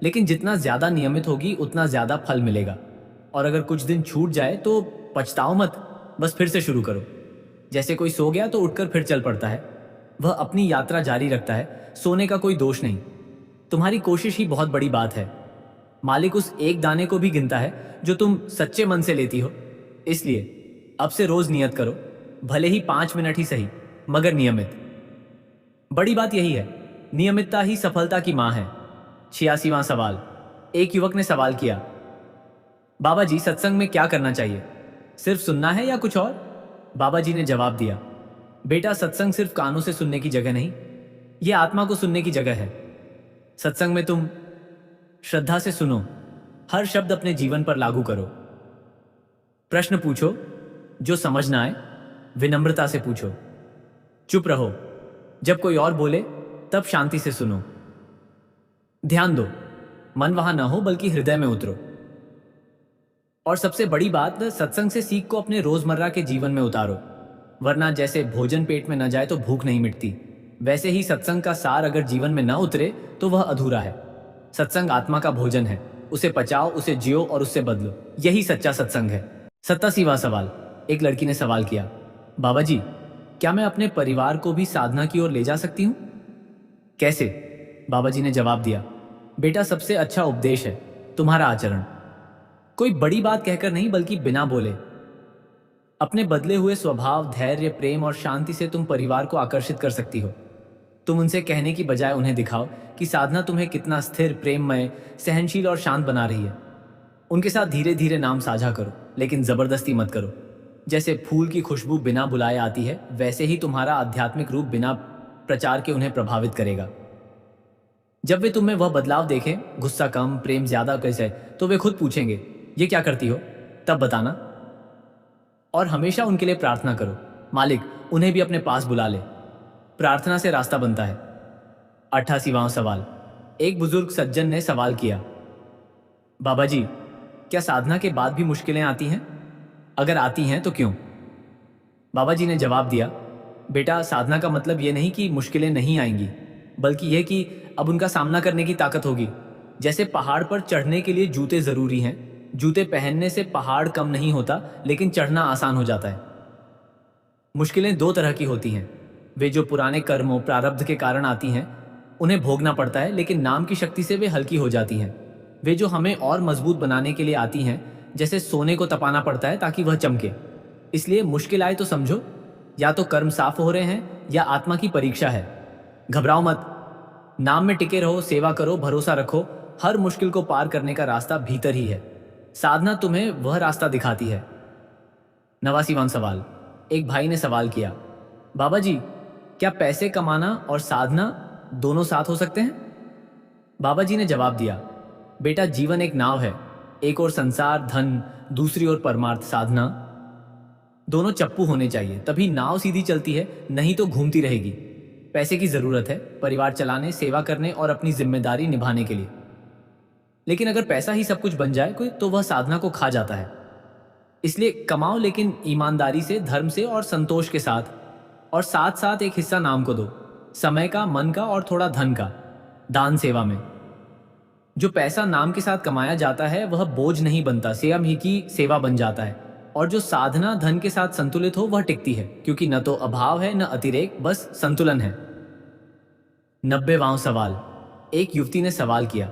लेकिन जितना ज्यादा नियमित होगी उतना ज्यादा फल मिलेगा। और अगर कुछ दिन छूट जाए तो पछताओ मत, बस फिर से शुरू करो। जैसे कोई सो गया तो उठकर फिर चल पड़ता है, वह अपनी यात्रा जारी रखता है। सोने का कोई दोष नहीं। तुम्हारी कोशिश ही बहुत बड़ी बात है। मालिक उस एक दाने को भी गिनता है जो तुम सच्चे मन से लेती हो। इसलिए अब से रोज नियत करो, भले ही 5 मिनट ही सही, मगर नियमित। बड़ी बात यही है, नियमितता ही सफलता की मां है। 86वां सवाल। एक युवक ने सवाल किया, बाबा जी, सत्संग में क्या करना चाहिए? सिर्फ सुनना है या कुछ और? बाबा जी ने जवाब दिया, बेटा, सत्संग सिर्फ कानों से सुनने की जगह नहीं, यह आत्मा को सुनने की जगह है। सत्संग में तुम श्रद्धा से सुनो, हर शब्द अपने जीवन पर लागू करो। प्रश्न पूछो, जो समझ ना आए विनम्रता से पूछो। चुप रहो, जब कोई और बोले तब शांति से सुनो। ध्यान दो, मन वहां ना हो बल्कि हृदय में उतरो। और सबसे बड़ी बात, सत्संग से सीख को अपने रोजमर्रा के जीवन में उतारो। वरना जैसे भोजन पेट में न जाए तो भूख नहीं मिटती, वैसे ही सत्संग का सार अगर जीवन में न उतरे तो वह अधूरा है। सत्संग आत्मा का भोजन है, उसे पचाओ, उसे जियो और उससे बदलो। यही सच्चा सत्संग है। 87वां सवाल। एक लड़की ने सवाल किया, बाबा जी, क्या मैं अपने परिवार को भी साधना की ओर ले जा सकती हूँ? कैसे? बाबा जी ने जवाब दिया, बेटा, सबसे अच्छा उपदेश है तुम्हारा आचरण। कोई बड़ी बात कहकर नहीं, बल्कि बिना बोले। अपने बदले हुए स्वभाव, धैर्य, प्रेम और शांति से तुम परिवार को आकर्षित कर सकती हो। तुम उनसे कहने की बजाय उन्हें दिखाओ कि साधना तुम्हें कितना स्थिर, प्रेममय, सहनशील और शांत बना रही है। उनके साथ धीरे धीरे नाम साझा करो, लेकिन जबरदस्ती मत करो। जैसे फूल की खुशबू बिना बुलाए आती है, वैसे ही तुम्हारा आध्यात्मिक रूप बिना प्रचार के उन्हें प्रभावित करेगा। जब वे तुम्हें वह बदलाव देखें, गुस्सा कम, प्रेम ज्यादा कैसे, तो वे खुद पूछेंगे, ये क्या करती हो? तब बताना। और हमेशा उनके लिए प्रार्थना करो, मालिक उन्हें भी अपने पास बुला ले। प्रार्थना से रास्ता बनता है। 88वां सवाल। एक बुजुर्ग सज्जन ने सवाल किया, बाबा जी, क्या साधना के बाद भी मुश्किलें आती हैं? अगर आती हैं तो क्यों? बाबा जी ने जवाब दिया, बेटा, साधना का मतलब यह नहीं कि मुश्किलें नहीं आएंगी, बल्कि यह कि अब उनका सामना करने की ताकत होगी। जैसे पहाड़ पर चढ़ने के लिए जूते जरूरी हैं, जूते पहनने से पहाड़ कम नहीं होता, लेकिन चढ़ना आसान हो जाता है। मुश्किलें दो तरह की होती हैं, वे जो पुराने कर्मों, प्रारब्ध के कारण आती हैं, उन्हें भोगना पड़ता है, लेकिन नाम की शक्ति से वे हल्की हो जाती हैं। वे जो हमें और मजबूत बनाने के लिए आती हैं, जैसे सोने को तपाना पड़ता है ताकि वह चमके। इसलिए मुश्किल आए तो समझो, या तो कर्म साफ हो रहे हैं या आत्मा की परीक्षा है। घबराओ मत, नाम में टिके रहो, सेवा करो, भरोसा रखो। हर मुश्किल को पार करने का रास्ता भीतर ही है। साधना तुम्हें वह रास्ता दिखाती है। 89वां सवाल। एक भाई ने सवाल किया, बाबा जी, क्या पैसे कमाना और साधना दोनों साथ हो सकते हैं? बाबा जी ने जवाब दिया, बेटा, जीवन एक नाव है, एक ओर संसार, धन, दूसरी ओर परमार्थ, साधना। दोनों चप्पू होने चाहिए, तभी नाव सीधी चलती है, नहीं तो घूमती रहेगी। पैसे की जरूरत है परिवार चलाने, सेवा करने और अपनी जिम्मेदारी निभाने के लिए। लेकिन अगर पैसा ही सब कुछ बन जाए कोई, तो वह साधना को खा जाता है। इसलिए कमाओ, लेकिन ईमानदारी से, धर्म से और संतोष के साथ। और साथ साथ एक हिस्सा नाम को दो, समय का, मन का और थोड़ा धन का, दान सेवा में। जो पैसा नाम के साथ कमाया जाता है वह बोझ नहीं बनता, स्वयं ही की सेवा बन जाता है और जो साधना धन के साथ संतुलित हो वह टिकती है, क्योंकि न तो अभाव है न अतिरेक, बस संतुलन है। 90वां सवाल। एक युवती ने सवाल किया,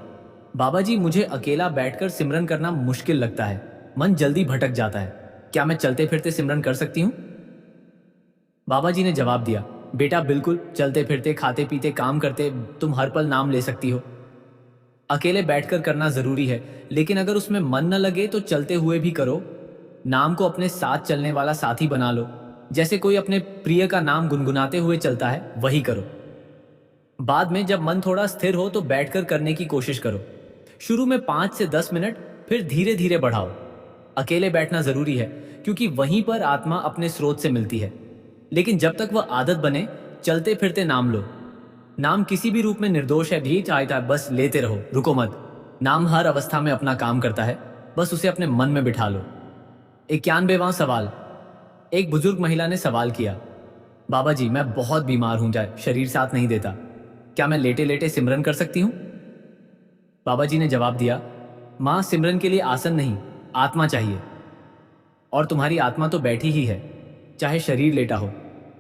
बाबा जी मुझे अकेला बैठकर सिमरन करना मुश्किल लगता है, मन जल्दी भटक जाता है, क्या मैं चलते फिरते सिमरन कर सकती हूँ? बाबा जी ने जवाब दिया, बेटा बिल्कुल, चलते फिरते खाते पीते काम करते तुम हर पल नाम ले सकती हो। अकेले बैठकर करना जरूरी है, लेकिन अगर उसमें मन न लगे तो चलते हुए भी करो। नाम को अपने साथ चलने वाला साथी बना लो। जैसे कोई अपने प्रिय का नाम गुनगुनाते हुए चलता है, वही करो। बाद में जब मन थोड़ा स्थिर हो तो बैठकर करने की कोशिश करो। शुरू में 5 से 10 मिनट, फिर धीरे धीरे बढ़ाओ। अकेले बैठना जरूरी है, क्योंकि वहीं पर आत्मा अपने स्रोत से मिलती है। लेकिन जब तक वह आदत बने, चलते फिरते नाम लो। नाम किसी भी रूप में निर्दोष है भी चाहता है, बस लेते रहो, रुको मत। नाम हर अवस्था में अपना काम करता है, बस उसे अपने मन में बिठा लो। 91वां सवाल। एक बुजुर्ग महिला ने सवाल किया, बाबा जी मैं बहुत बीमार हूं, जाए शरीर साथ नहीं देता, क्या मैं लेटे लेटे सिमरन कर सकती हूँ? बाबा जी ने जवाब दिया, मां सिमरन के लिए आसन नहीं, आत्मा चाहिए। और तुम्हारी आत्मा तो बैठी ही है, चाहे शरीर लेटा हो,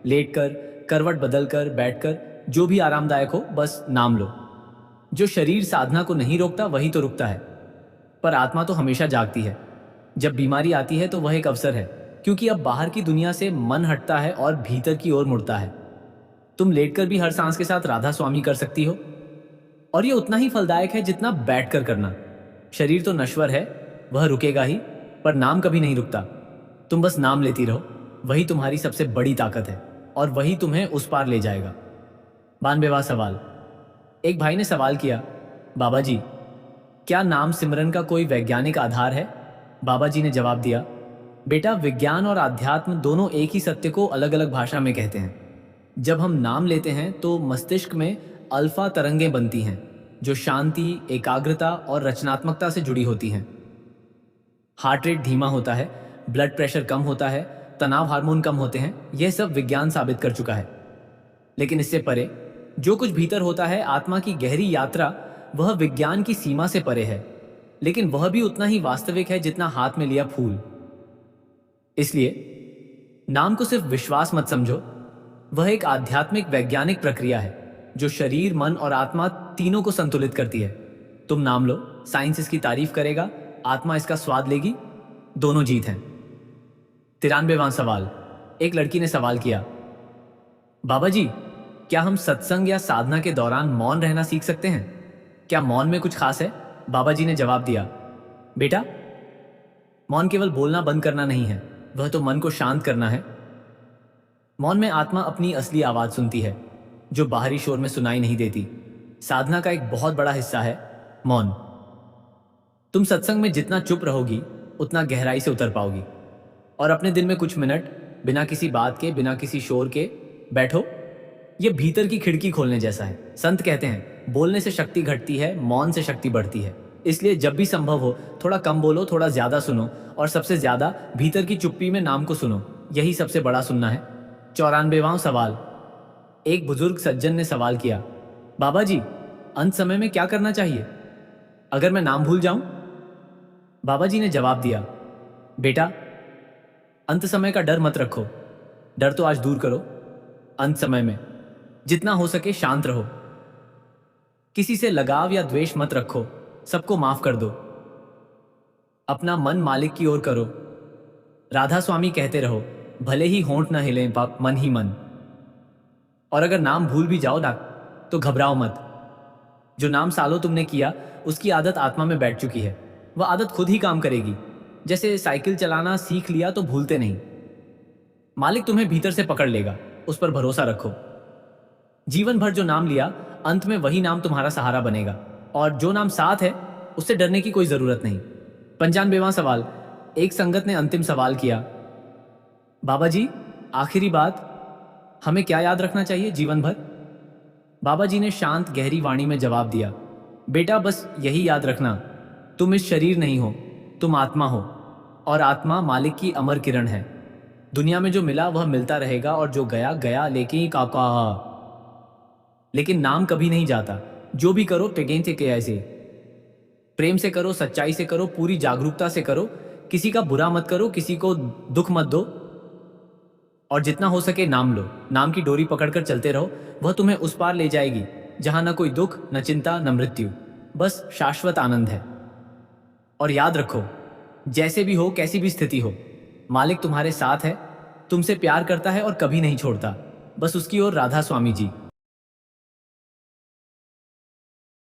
लेटकर, करवट बदलकर, बैठकर, जो भी आरामदायक हो, बस नाम लो। जो शरीर साधना को नहीं रोकता वही तो रुकता है, पर आत्मा तो हमेशा जागती है। जब बीमारी आती है तो वह एक अवसर है, क्योंकि अब बाहर की दुनिया से मन हटता है और भीतर की ओर मुड़ता है। तुम लेटकर भी हर सांस के साथ राधा स्वामी कर सकती हो, और यह उतना ही फलदायक है जितना बैठकर करना। शरीर तो नश्वर है, वह रुकेगा ही, पर नाम कभी नहीं रुकता। तुम बस नाम लेती रहो, वही तुम्हारी सबसे बड़ी ताकत है, और वही तुम्हें उस पार ले जाएगा। 92वां सवाल। एक भाई ने सवाल किया, बाबा जी क्या नाम सिमरन का कोई वैज्ञानिक आधार है? बाबा जी ने जवाब दिया, बेटा विज्ञान और आध्यात्म दोनों एक ही सत्य को अलग अलग भाषा में कहते हैं। जब हम नाम लेते हैं तो मस्तिष्क में अल्फा तरंगें बनती हैं, जो शांति, एकाग्रता और रचनात्मकता से जुड़ी होती हैं। हार्ट रेट धीमा होता है, ब्लड प्रेशर कम होता है, तनाव हार्मोन कम होते हैं, यह सब विज्ञान साबित कर चुका है। लेकिन इससे परे जो कुछ भीतर होता है, आत्मा की गहरी यात्रा, वह विज्ञान की सीमा से परे है, लेकिन वह भी उतना ही वास्तविक है जितना हाथ में लिया फूल। इसलिए नाम को सिर्फ विश्वास मत समझो, वह एक आध्यात्मिक वैज्ञानिक प्रक्रिया है जो शरीर, मन और आत्मा तीनों को संतुलित करती है। तुम नाम लो, साइंस इसकी तारीफ करेगा, आत्मा इसका स्वाद लेगी, दोनों जीत हैं। 93वां सवाल। एक लड़की ने सवाल किया, बाबा जी क्या हम सत्संग या साधना के दौरान मौन रहना सीख सकते हैं? क्या मौन में कुछ खास है? बाबा जी ने जवाब दिया, बेटा मौन केवल बोलना बंद करना नहीं है, वह तो मन को शांत करना है। मौन में आत्मा अपनी असली आवाज सुनती है, जो बाहरी शोर में सुनाई नहीं देती। साधना का एक बहुत बड़ा हिस्सा है मौन। तुम सत्संग में जितना चुप रहोगी, उतना गहराई से उतर पाओगी। और अपने दिल में कुछ मिनट बिना किसी बात के, बिना किसी शोर के बैठो। यह भीतर की खिड़की खोलने जैसा है। संत कहते हैं, बोलने से शक्ति घटती है, मौन से शक्ति बढ़ती है। इसलिए जब भी संभव हो, थोड़ा कम बोलो, थोड़ा ज्यादा सुनो, और सबसे ज्यादा भीतर की चुप्पी में नाम को सुनो। यही सबसे बड़ा सुनना है। 94वां सवाल। एक बुजुर्ग सज्जन ने सवाल किया, बाबा जी अंत समय में क्या करना चाहिए अगर मैं नाम भूल जाऊं? बाबा जी ने जवाब दिया, बेटा अंत समय का डर मत रखो, डर तो आज दूर करो। अंत समय में जितना हो सके शांत रहो, किसी से लगाव या द्वेष मत रखो, सबको माफ कर दो। अपना मन मालिक की ओर करो। राधा स्वामी कहते रहो, भले ही होंठ न हिले, पाप मन ही मन। और अगर नाम भूल भी जाओ ना, तो घबराओ मत। जो नाम सालों तुमने किया, उसकी आदत आत्मा में बैठ चुकी है। वह आदत खुद ही काम करेगी। जैसे साइकिल चलाना सीख लिया तो भूलते नहीं। मालिक तुम्हें भीतर से पकड़ लेगा, उस पर भरोसा रखो। जीवन भर जो नाम लिया, अंत में वही नाम तुम्हारा सहारा बनेगा। और जो नाम साथ है, उससे डरने की कोई जरूरत नहीं। 95वां सवाल। एक संगत ने अंतिम सवाल किया, बाबा जी आखिरी बात, हमें क्या याद रखना चाहिए जीवन भर? बाबा जी ने शांत गहरी वाणी में जवाब दिया, बेटा बस यही याद रखना, तुम इस शरीर नहीं हो, तुम आत्मा हो, और आत्मा मालिक की अमर किरण है। दुनिया में जो मिला वह मिलता रहेगा, और जो गया गया, लेकिन नाम कभी नहीं जाता। जो भी करो टेकेन से के ऐसे प्रेम से करो, सच्चाई से करो, पूरी जागरूकता से करो, किसी का बुरा मत करो, किसी को दुख मत दो, और जितना हो सके नाम लो। नाम की डोरी पकड़कर चलते रहो, वह तुम्हें उस पार ले जाएगी जहां न कोई दुख, न चिंता, न मृत्यु, बस शाश्वत आनंद है। और याद रखो, जैसे भी हो, कैसी भी स्थिति हो, मालिक तुम्हारे साथ है, तुमसे प्यार करता है और कभी नहीं छोड़ता। बस उसकी ओर राधा स्वामी जी।